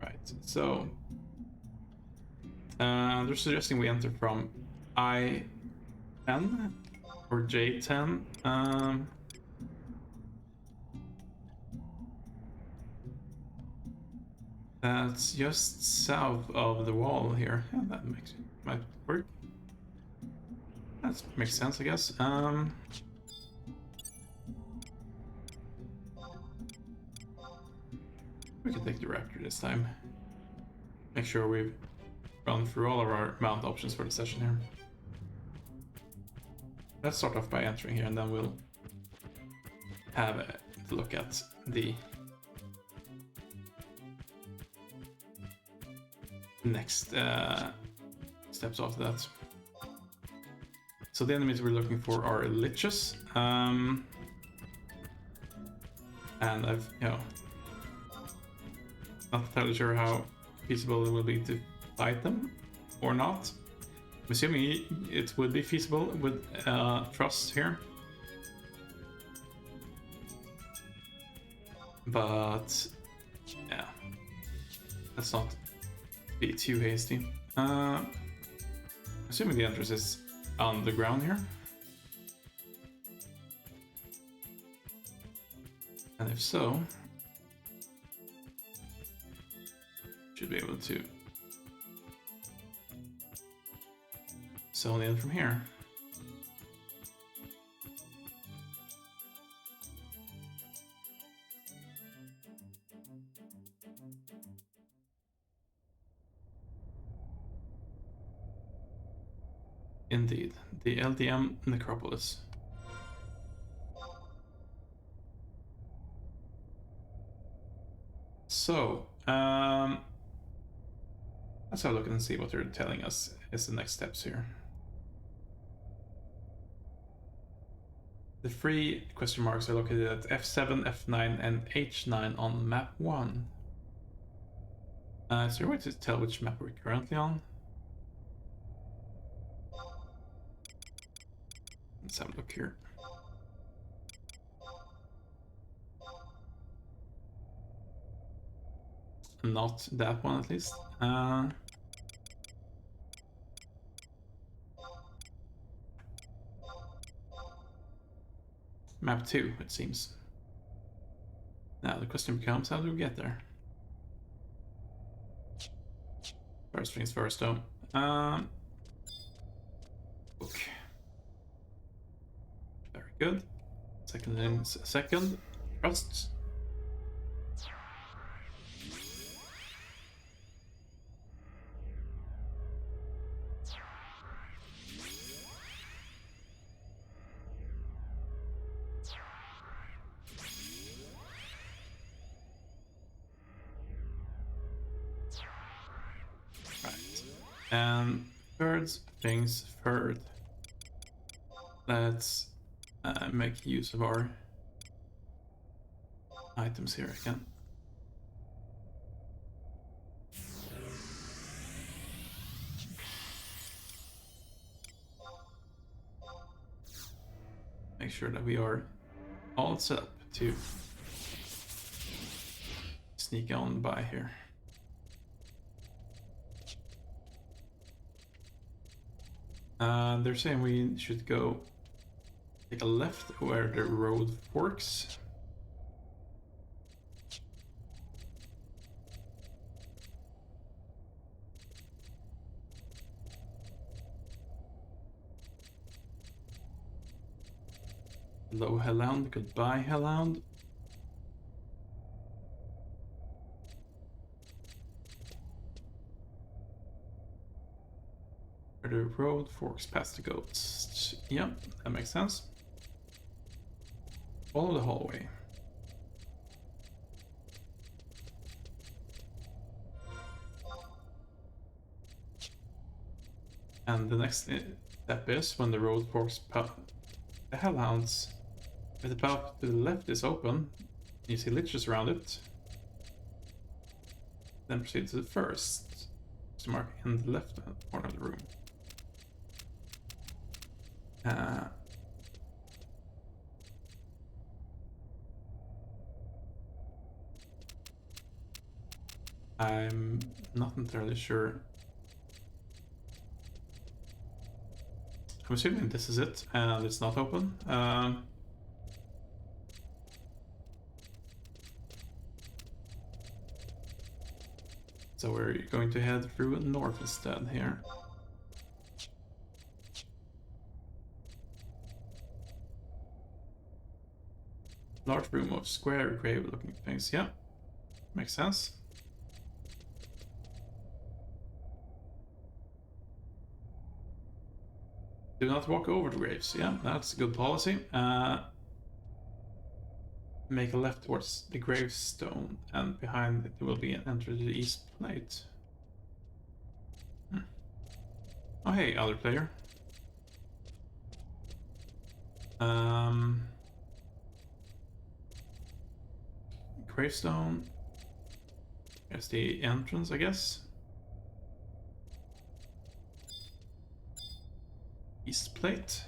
Right, so they're suggesting we enter from I-10 or J10. That's just south of the wall here. Yeah, that might work. That makes sense, I guess. We can take the Raptor this time. Make sure we've run through all of our mount options for the session here. Let's start off by entering here, and then we'll have a look at the next steps after that. So the enemies we're looking for are liches, and I've, not entirely sure how feasible it will be to fight them or not. I'm assuming it would be feasible with trust here, but yeah, let's not be too hasty. Assuming the entrance is on the ground here, and if so, should be able to zone in from here. Indeed, the LDM Necropolis. So, let's have a look and see what they're telling us is the next steps here. The three question marks are located at F7, F9, and H9 on map 1. Is there a way to tell which map we're currently on? Let's have a look here. Not that one, at least. Map 2, it seems. Now the question becomes, how do we get there? First things first, though. Book. Very good. Second things second. Trust. And third things third. Let's make use of our items here again. Make sure that we are all set up to sneak on by here. They're saying we should go take a left where the road forks. Hello, Hellhound. Goodbye, Hellhound. The road forks past the goats. Yep, that makes sense. Follow the hallway. And the next step is when the road forks past the Hellhounds. If the path to the left is open, you see liches around it. Then proceed to the first mark in the left corner of the room. I'm not entirely sure. I'm assuming this is it and it's not open. So we're going to head through north instead here. Large room of square grave looking things. Yeah, makes sense. Do not walk over the graves. Yeah, that's a good policy. Make a left towards the gravestone, and behind it there will be an enter to the east plate. Oh hey, other player. Gravestone. There's the entrance, I guess. East plate.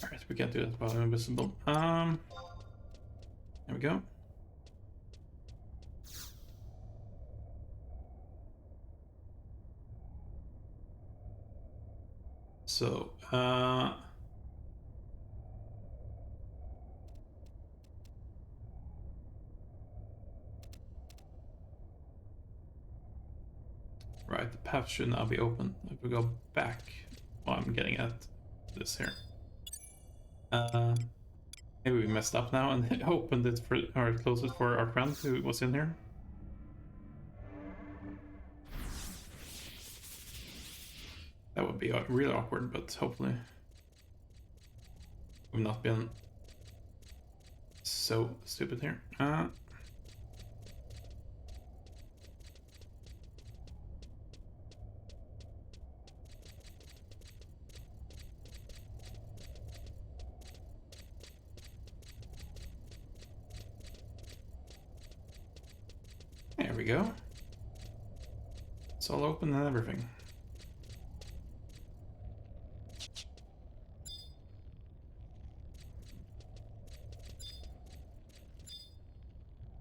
Alright, we can't do that while I'm invisible. There we go. So, right, the path should now be open. If we go back, well, I'm getting at this here. Maybe we messed up now and opened it for, or closed it for our friend who was in here. That would be really awkward, but hopefully we've not been so stupid here. There we go. It's all open and everything.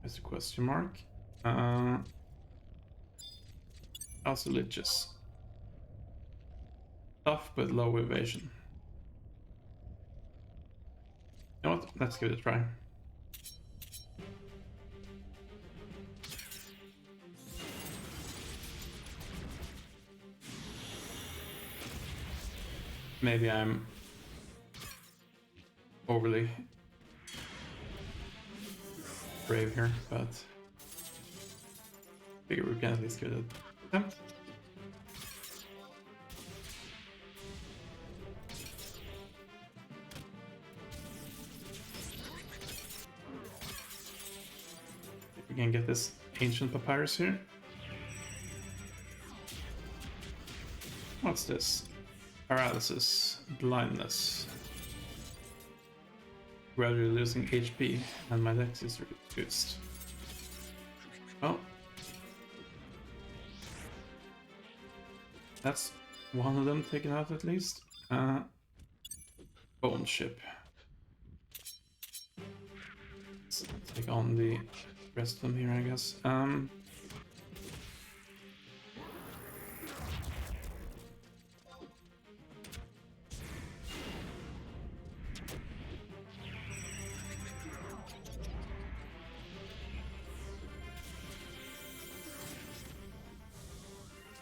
There's a question mark. Also liches. Tough but low evasion. You know what? Let's give it a try. Maybe I'm overly brave here, but figure we can at least give it an attempt. If we can get this ancient papyrus here. What's this? Paralysis, blindness. Gradually losing HP, and my dex is reduced. Oh. That's one of them taken out at least. Bone ship. Let's take on the rest of them here, I guess.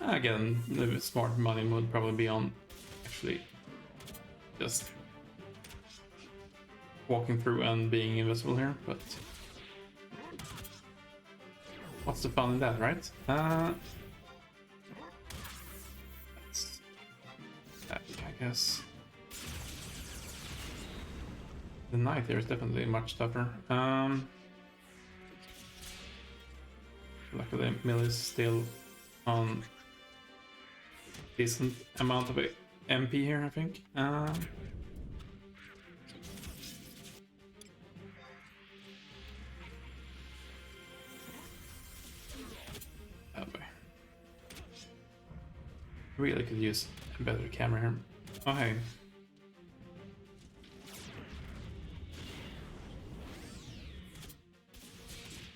Again, the smart money would probably be on actually just walking through and being invisible here, but what's the fun in that, right? That's that, I guess. The knight here is definitely much tougher. Luckily, Mill is still on decent amount of MP here, I think. That way. Really could use a better camera here. Oh hey.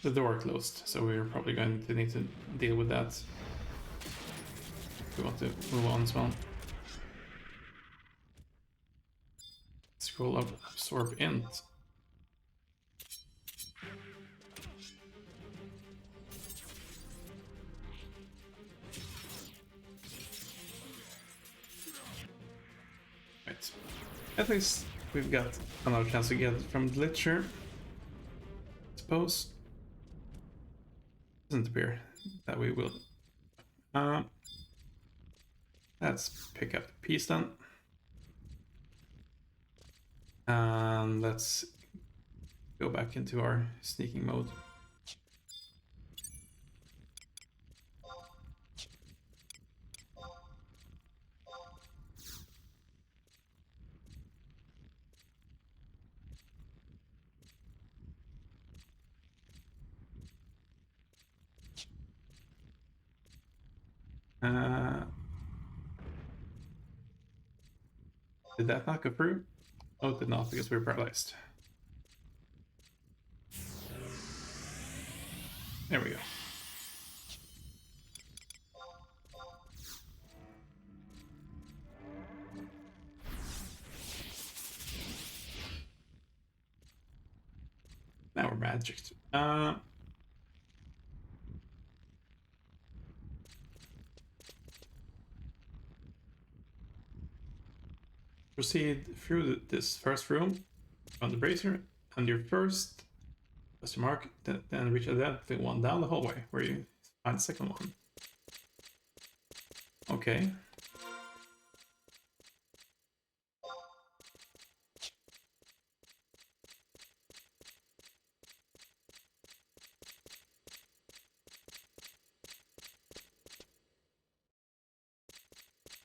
the door closed, so we're probably going to need to deal with that. We want to move on as well. Scroll up, absorb int. Right. At least we've got another chance to get from Glitcher. Suppose. Doesn't appear that we will. Let's pick up the piece then. And let's go back into our sneaking mode. Did that not go through? Oh, it did not, because we were paralyzed. There we go. Now we're magicked. Proceed through this first room on the brazier, and your first question mark, then reach the one down the hallway where you find the second one. Okay.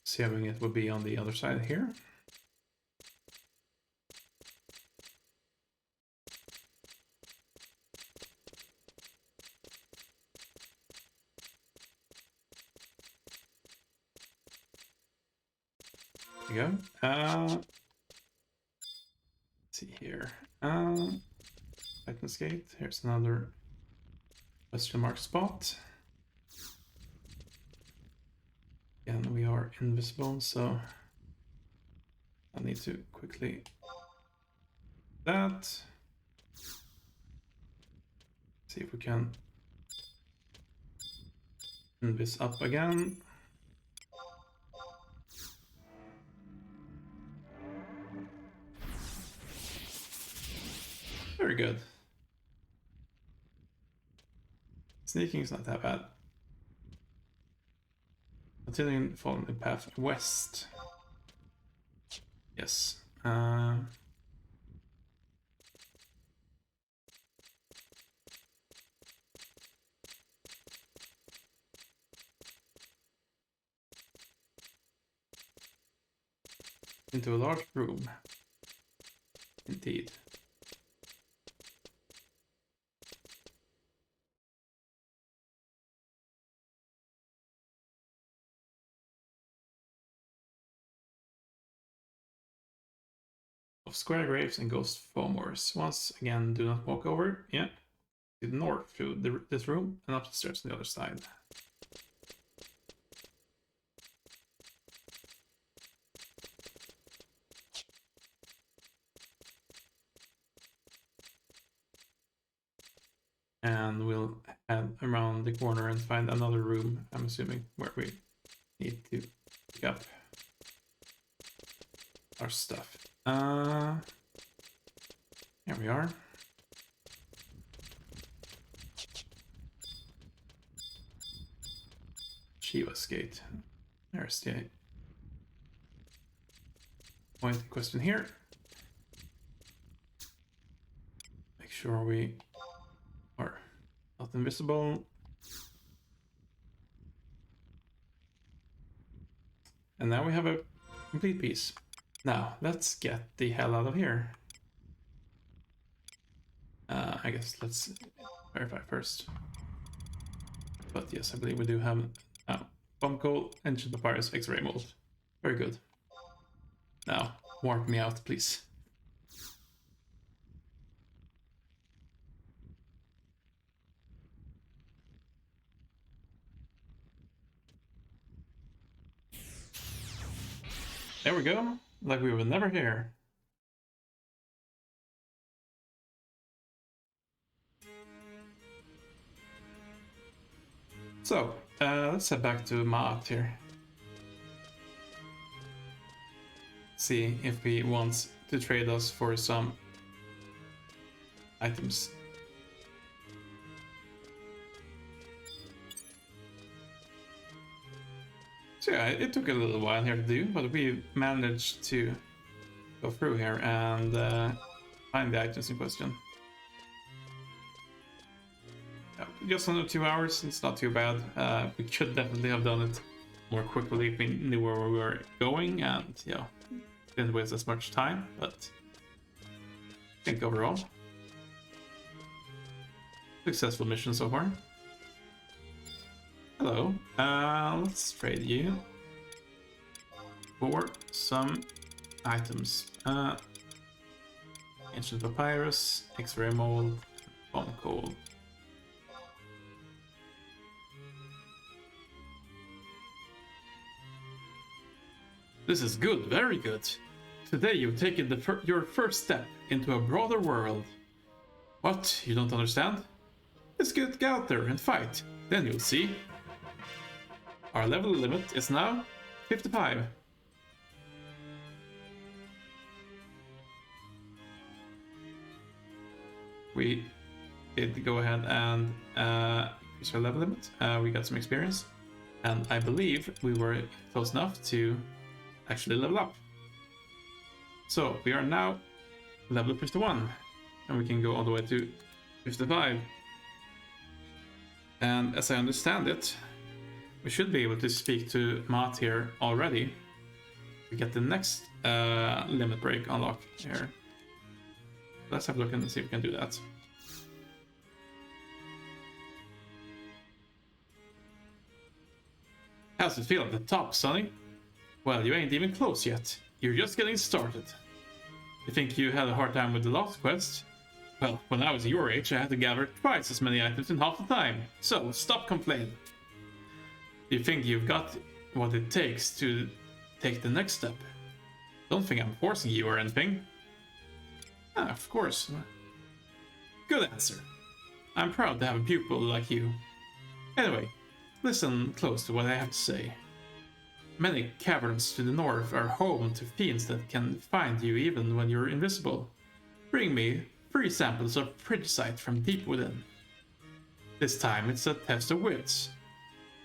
Assuming it would be on the other side here. There you go. Let's see here. Titan's Gate. Here's another question mark spot. Again, we are invisible, so I need to quickly that. See if we can invis up again. Very good. Sneaking is not that bad. Continuing following the path west. Yes. Into a large room. Indeed. Of square graves and ghost foamers. Once again, do not walk over. Yeah. To the north through this room and up the stairs on the other side. And we'll head around the corner and find another room, I'm assuming, where we need to pick up our stuff. Here we are. Shiva's Gate. There's the point in question here. Make sure we are not invisible. And now we have a complete piece. Now, let's get the hell out of here. I guess let's verify first. But yes, I believe we do have bomb coal, ancient papyrus, X-ray mold. Very good. Now, warp me out, please. There we go. Like we were never here. So, let's head back to Maat here. See if he wants to trade us for some items. So yeah, it took a little while here to do, but we managed to go through here and find the items in question. Yeah, just under 2 hours, it's not too bad. We could definitely have done it more quickly if we knew where we were going and, yeah, didn't waste as much time, but I think overall, successful mission so far. Hello, let's trade you for some items. Ancient Papyrus, X-ray mold, bomb coal. This is good, very good. Today you've taken your first step into a broader world. What? You don't understand? Let's get out there and fight, then you'll see. Our level limit is now 55. We did go ahead and increase our level limit. We got some experience, and I believe we were close enough to actually level up. So we are now level 51, and we can go all the way to 55. And as I understand it, we should be able to speak to Maat here already. We get the next limit break unlocked here. Let's have a look and see if we can do that. How's it feel at the top, Sonny? Well, you ain't even close yet. You're just getting started. You think you had a hard time with the last quest? Well, when I was your age, I had to gather twice as many items in half the time. So, stop complaining. You think you've got what it takes to take the next step? Don't think I'm forcing you or anything. Ah, of course. Good answer. I'm proud to have a pupil like you. Anyway, listen close to what I have to say. Many caverns to the north are home to fiends that can find you even when you're invisible. Bring me 3 samples of Frigicite from deep within. This time it's a test of wits.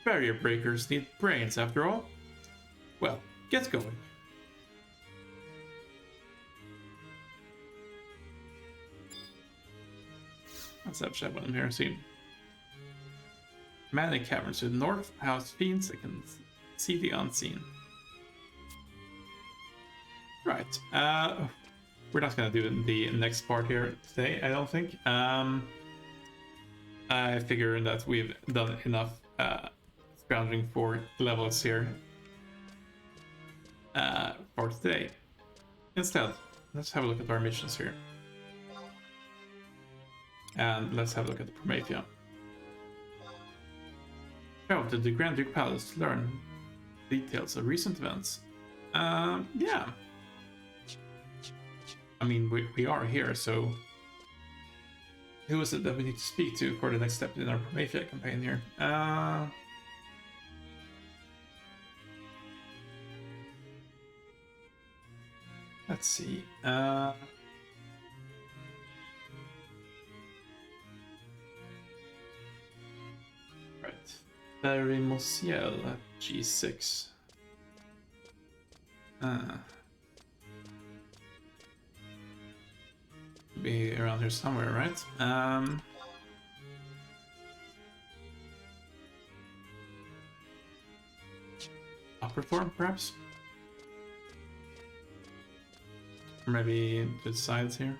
Barrier breakers need brains after all. Well, get going. Let's have a chat with him here soon. Many caverns to the north house fiends that can see the unseen. Right. We're not gonna do the next part here today, I don't think. I figure that we've done enough scrounging for levels here for today. Instead, let's have a look at our missions here. And let's have a look at the Promethea. Travel to the Grand Duke Palace to learn details of recent events. Yeah. I mean, we are here, so who is it that we need to speak to for the next step in our Promethea campaign here? Let's see. Right. Barry Mosiel at G6. Be around here somewhere, right? Upper form, perhaps? Or maybe to the sides here?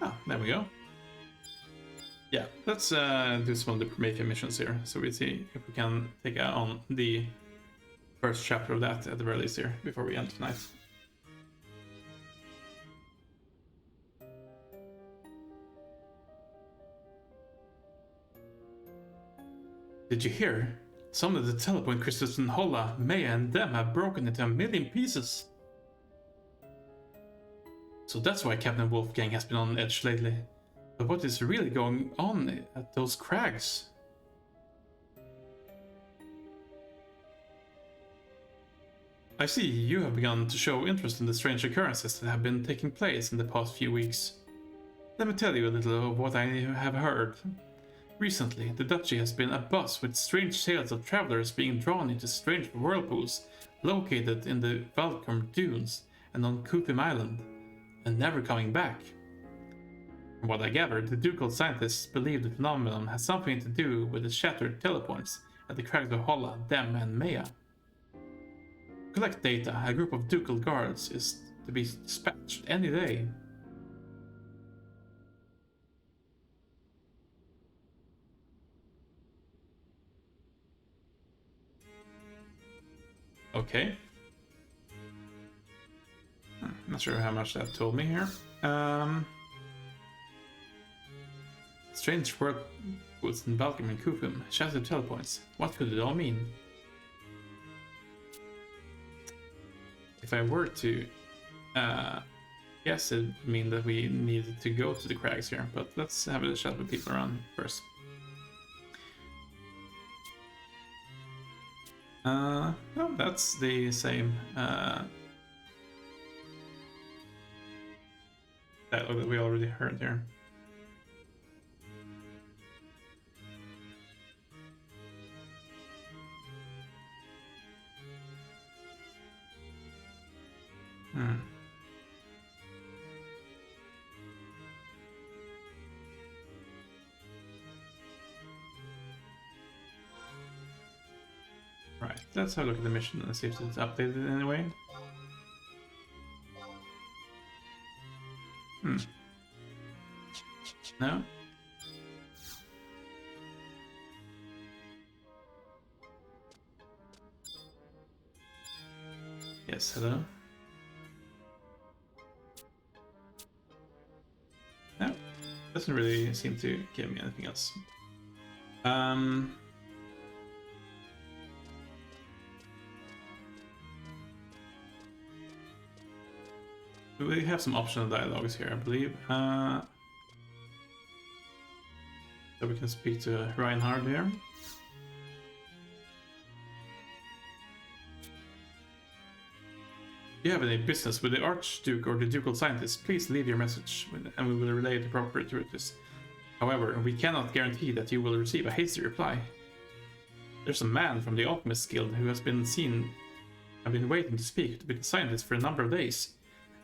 Oh, there we go. Yeah, let's do some of the Promethea missions here, so we see if we can take on the first chapter of that at the very least here, before we end tonight. Did you hear? Some of the telepoint crystals in Holla, Maya and them have broken into a million pieces. So that's why Captain Wolfgang has been on edge lately. But what is really going on at those crags? I see you have begun to show interest in the strange occurrences that have been taking place in the past few weeks. Let me tell you a little of what I have heard. Recently, the Duchy has been abuzz with strange tales of travelers being drawn into strange whirlpools located in the Valcom Dunes and on Kuthim Island, and never coming back. From what I gathered, the ducal scientists believe the phenomenon has something to do with the shattered telepoints at the crags of Holla, Dem, and Maya. To collect data, a group of ducal guards is to be dispatched any day. Okay. Not sure how much that told me here. Strange whirlpools in Balkan and Kufim, shattered telepoints. What could it all mean? If I were to guess, it would mean that we needed to go to the crags here, but let's have a chat with people around first. No, that's the same dialogue that we already heard here. Right, let's have a look at the mission and see if it's updated in any way. No? Yes, hello? No, doesn't really seem to give me anything else. We have some optional dialogues here, I believe. So we can speak to Reinhard here. If you have any business with the Archduke or the Ducal Scientist, please leave your message and we will relay the proper authorities. However, we cannot guarantee that you will receive a hasty reply. There's a man from the Alchemist Guild who has been seen and been waiting to speak with the scientist for a number of days.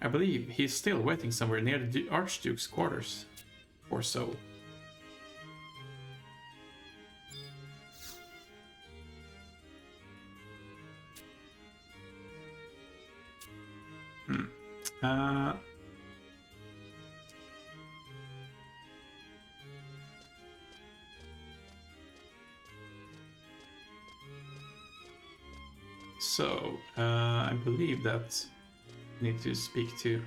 I believe he is still waiting somewhere near the Archduke's quarters. Or so. I believe that I need to speak to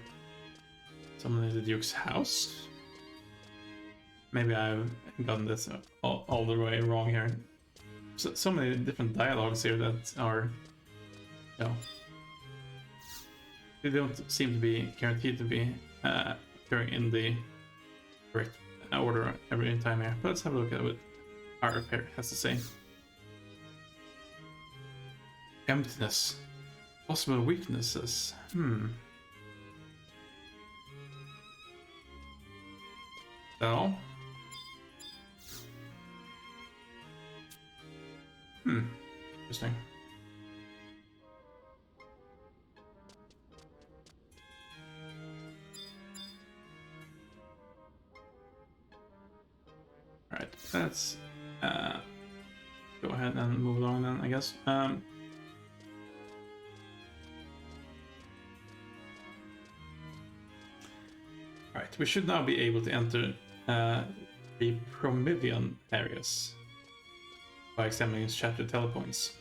someone in the Duke's house. Maybe I've gotten this all the way wrong here. So many different dialogues here that are, you know, they don't seem to be guaranteed to be occurring in the correct order every time here. But let's have a look at what our repair has to say. Emptiness. Possible weaknesses. So. Interesting. Alright, let's go ahead and move along then, I guess. Alright, we should now be able to enter the Promethean areas by examining shattered telepoints.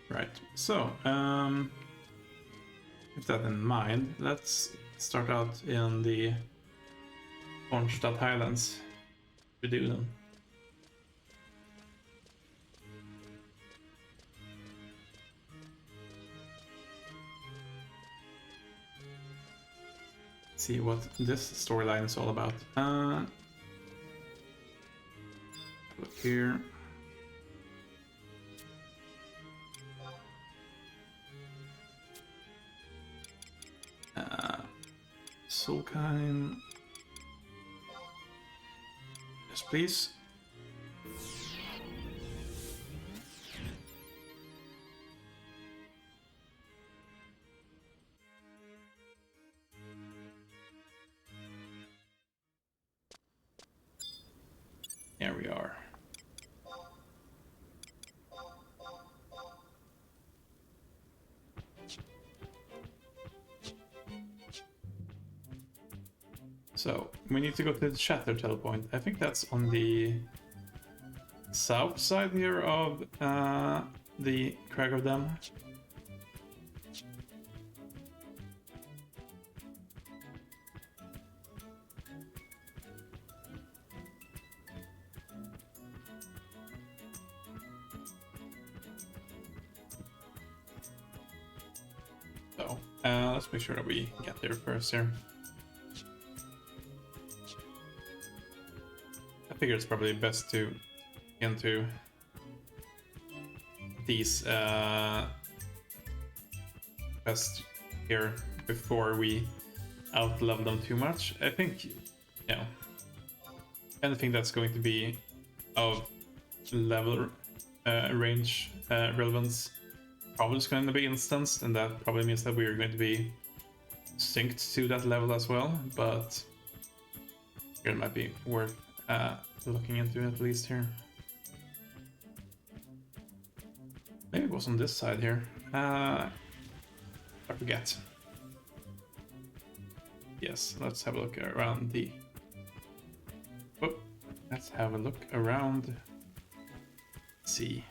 Right, so With that in mind, let's start out in the Dot Highlands. We do them. See what this storyline is all about. Look here. Solheim. Yes, please. There we are. So, we need to go to the Shatter telepoint. I think that's on the south side here of the Crag of Them. So, let's make sure that we get there first here. I figure it's probably best to get into these quests here before we outlevel them too much. I think, you know, anything that's going to be of level range relevance probably is going to be instanced, and that probably means that we're going to be synced to that level as well, but it might be worth looking into at least here. Maybe it was on this side here. I forget. Yes, let's have a look around the... Oh, let's have a look around. Let's see.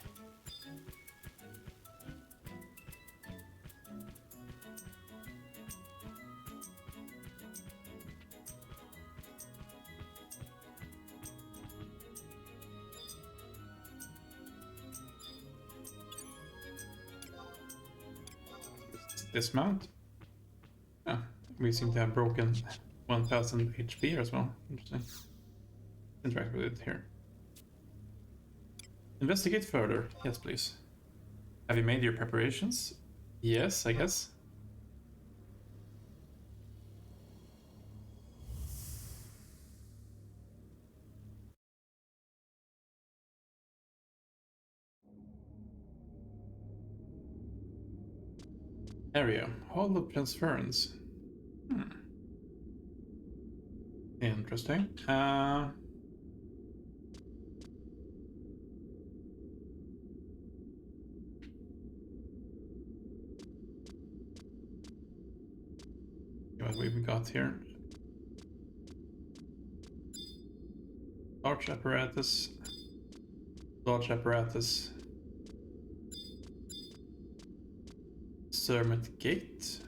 Dismount. Oh, we seem to have broken 1000 HP as well. Interesting. Interact with it here. Investigate further. Yes, please. Have you made your preparations? Yes, I guess. Area. Hall of Transference. Interesting. What we've got here. Large apparatus. Large apparatus. Sermon Gate.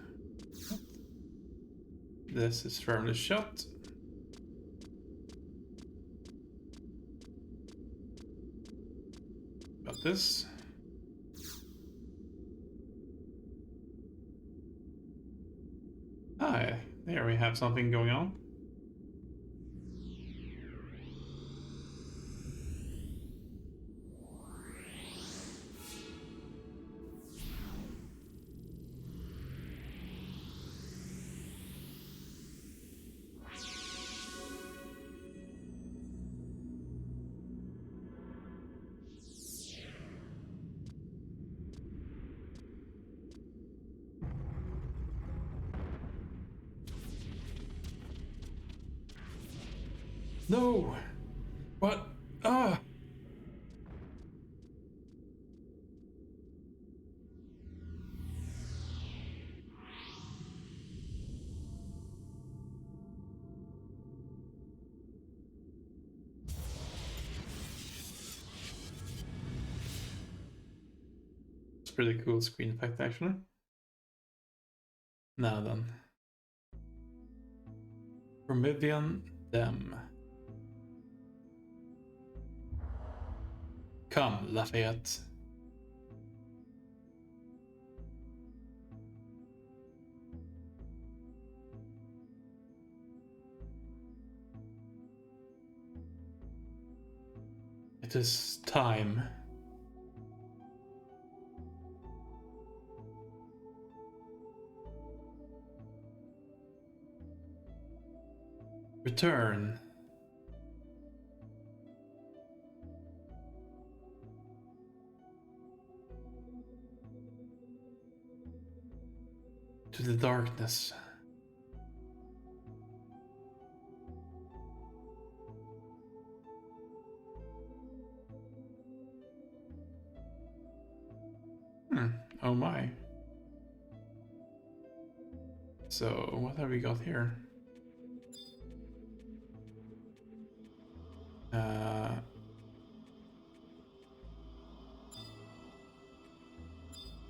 This is firmly shut. Got this. Ah, there we have something going on. No! What? Ah! It's pretty cool screen effect, actually. Now then. Promethean Dem. Come, Lafayette. It is time. Return. To the darkness. Oh my. So, what have we got here?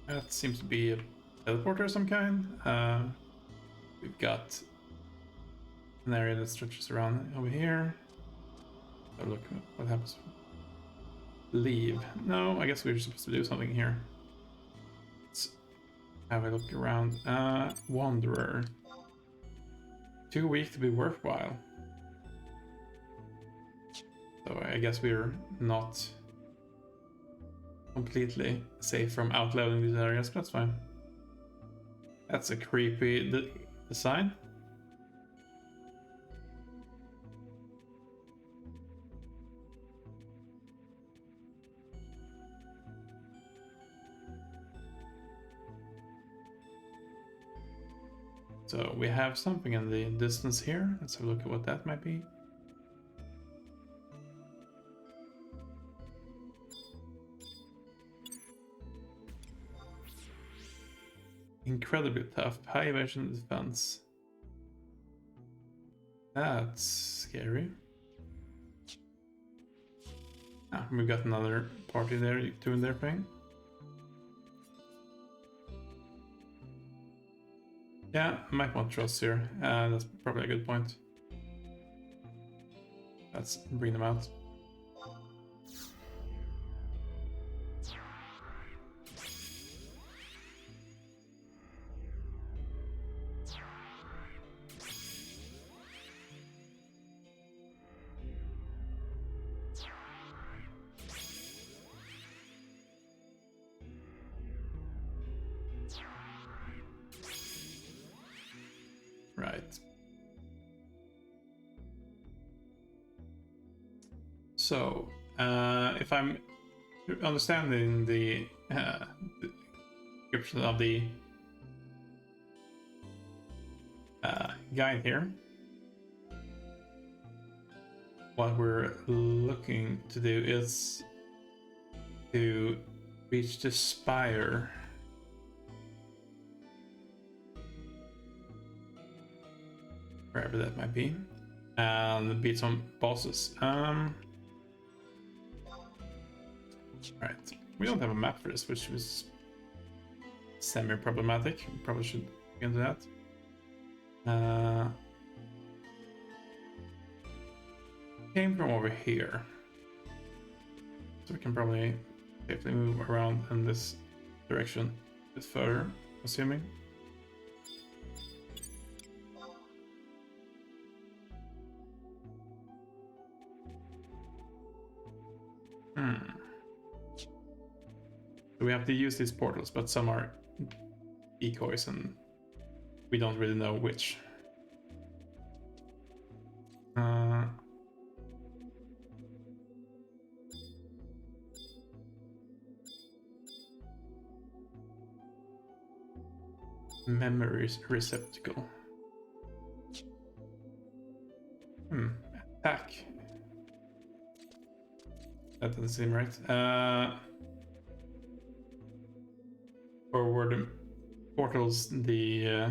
That seems to be a teleporter of some kind. We've got an area that stretches around over here. Oh, look what happens. Leave. No, I guess we're supposed to do something here. Let's have a look around. Wanderer. Too weak to be worthwhile. So I guess we're not completely safe from outloading these areas, but that's fine. That's a creepy design. So we have something in the distance here. Let's have a look at what that might be. Incredibly tough. High evasion defense. That's scary. Ah, we got another party there doing their thing. Yeah, might want trust here. That's probably a good point. Let's bring them out. Right. So, if I'm understanding the description of the guide here, what we're looking to do is to reach the spire. Wherever that might be, and beat some bosses. Right, we don't have a map for this, which was semi-problematic. We probably should get into that. Came from over here, so we can probably safely move around in this direction a bit further, assuming. We have to use these portals, but some are decoys and we don't really know which. Memory receptacle. Attack. That doesn't seem right. Or were the portals the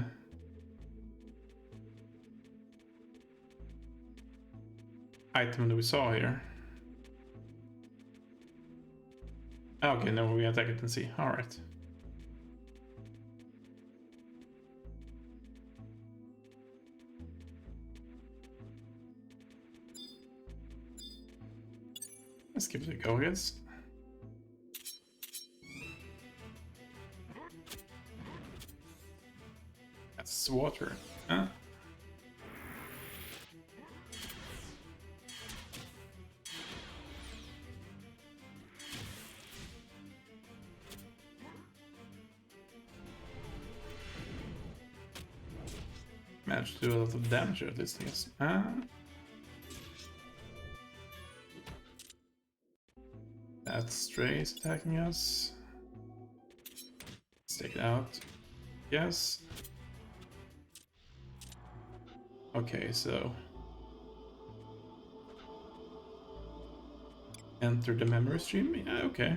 item that we saw here? Okay, no, we attack it and see. Alright. give it a go, I guess. That's water. Huh? Managed to do a lot of damage at this thing. That stray is attacking us. Let's take it out. Yes. Okay, so enter the memory stream. Yeah, okay.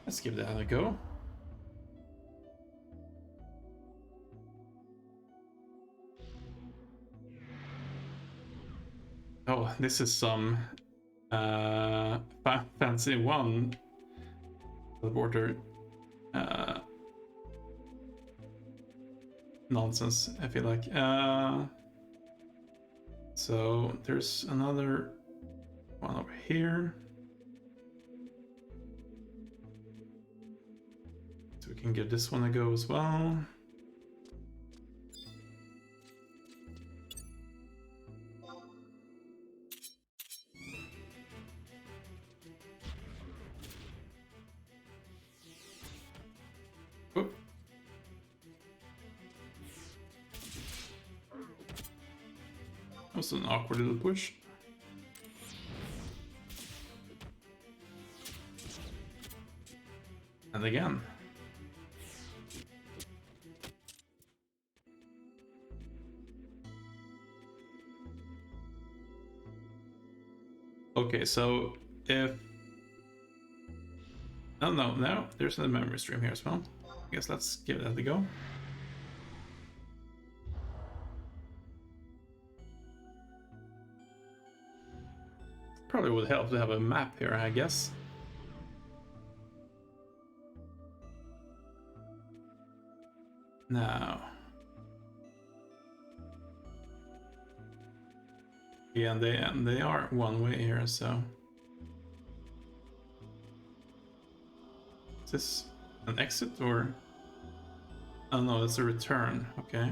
Let's give that a go. Oh, this is some fancy one teleporter nonsense, I feel like. So there's another one over here. So we can give this one a go as well. Oop. That was an awkward little push. And again. Okay, so if... No, there's another memory stream here as well. I guess let's give that a go. Probably would help to have a map here, I guess. Now. Yeah, they are one way here, so. Is this an exit or? Oh no, that's a return. Okay.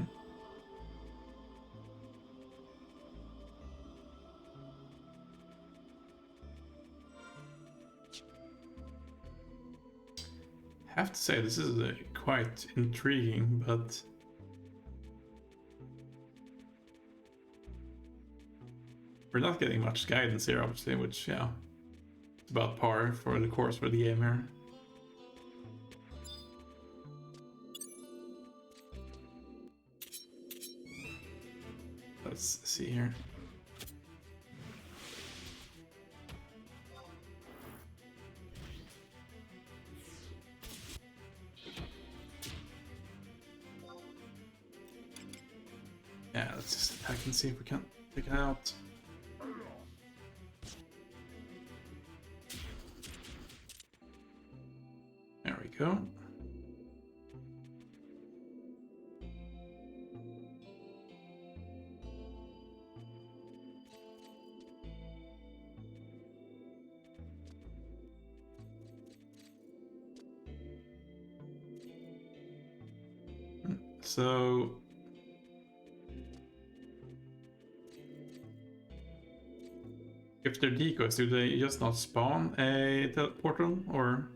I have to say this is quite intriguing, but we're not getting much guidance here, obviously, which, yeah, it's about par for the course for the game here. Let's see here. Yeah, let's just attack and see if we can take it out. There we go. So if they're decoys, do they just not spawn a portal, or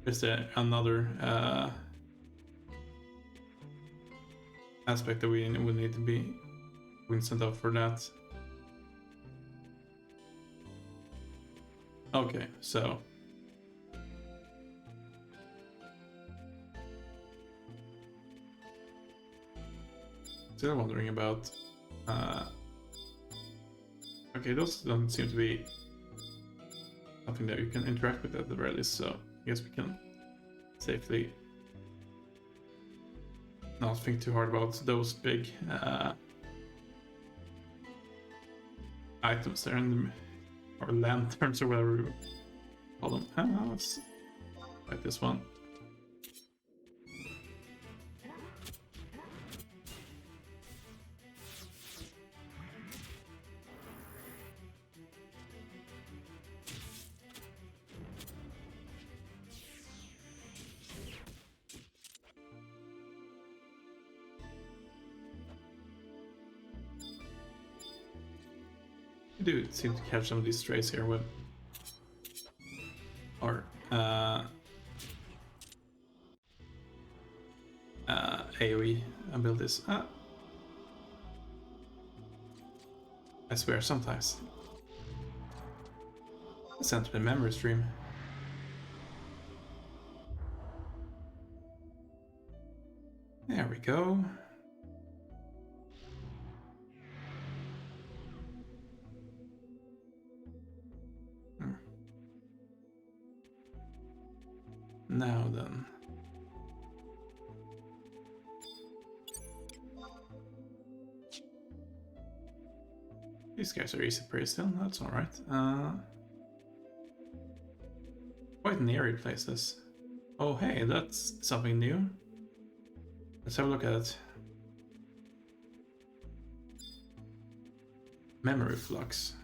is there another aspect that we would need to be cognizant of for that? Okay, so still wondering about okay, those don't seem to be something that you can interact with at the very least, so I guess we can safely not think too hard about those big items there in the, or lanterns or whatever we call them. Let's like this one. We do seem to catch some of these strays here with our AoE abilities. I swear, sometimes. Let's enter the memory stream. There we go. Now then. These guys are easy prey still, that's alright. Quite near places. Oh hey, that's something new. Let's have a look at it. Memory Flux.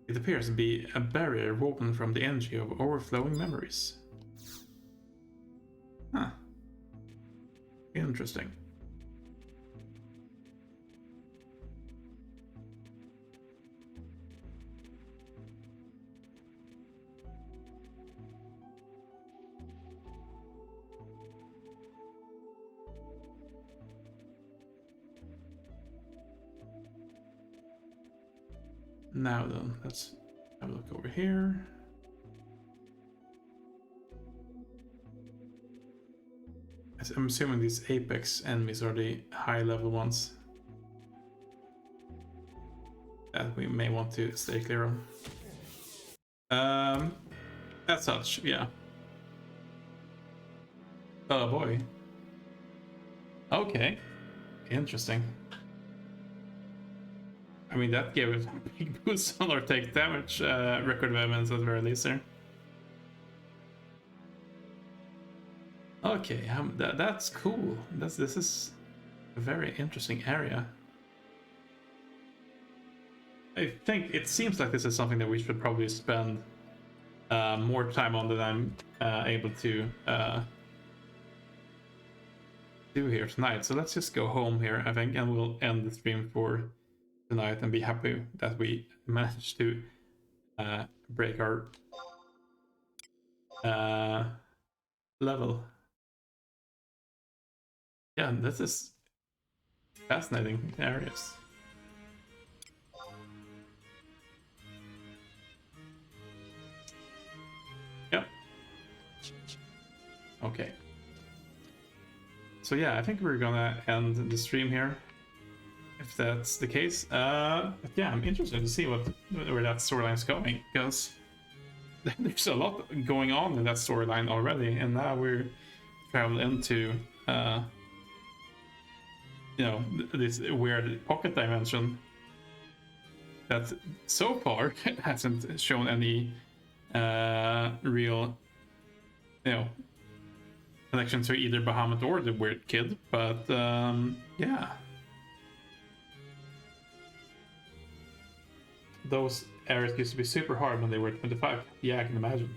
It appears to be a barrier woven from the energy of overflowing memories. Huh. Interesting. Now then, let's have a look over here. I'm assuming these apex enemies are the high level ones that we may want to stay clear of. As such, yeah. Oh boy. Okay. Interesting. I mean, that gave us a big boost on our take damage record of events at the very least there. Okay, that's cool. This is a very interesting area. I think it seems like this is something that we should probably spend more time on than I'm able to do here tonight. So let's just go home here, I think, and we'll end the stream for tonight and be happy that we managed to break our level. Yeah, this is fascinating areas. Yep. Okay. So yeah, I think we're gonna end the stream here, if that's the case. But yeah, I'm interested to see where that storyline's going, because there's a lot going on in that storyline already, and now we're traveling into you know, this weird pocket dimension that so far hasn't shown any real, you know, connection to either Bahamut or the weird kid, but yeah. Those areas used to be super hard when they were 25. Yeah, I can imagine.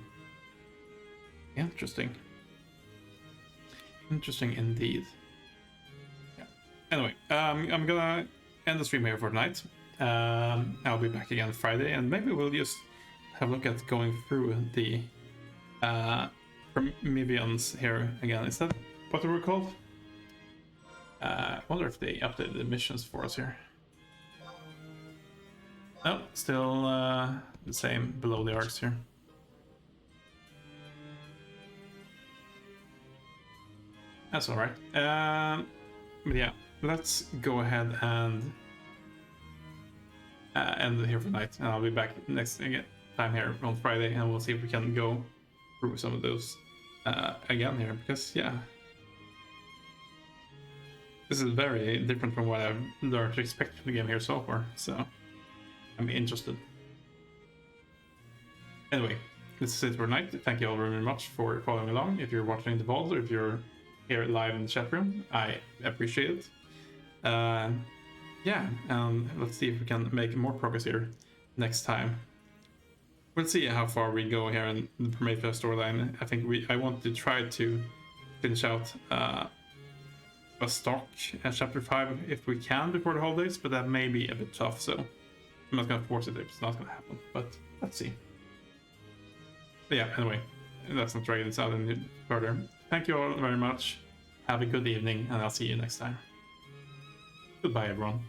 Interesting. Interesting indeed. Yeah. Anyway, I'm gonna end the stream here for tonight. I'll be back again Friday, and maybe we'll just have a look at going through the Prometheans here again. Is that what they were called? I wonder if they updated the missions for us here. No, still the same below the arcs here. That's alright. But yeah, let's go ahead and end it here for tonight. And I'll be back next time here on Friday, and we'll see if we can go through some of those again here, because yeah, this is very different from what I've learned to expect from the game here so far, so I'm interested. Anyway, this is it for tonight. Thank you all very much for following along. If you're watching the VOD or if you're here live in the chat room, I appreciate it. Yeah, let's see if we can make more progress here next time. We'll see how far we go here in the Prometheus storyline. I think I want to try to finish out a stock at chapter 5 if we can before the holidays, but that may be a bit tough, so I'm not gonna force it if it's not gonna happen, but let's see. But yeah, anyway, let's not drag this out any further. Thank you all very much. Have a good evening, and I'll see you next time. Goodbye, everyone.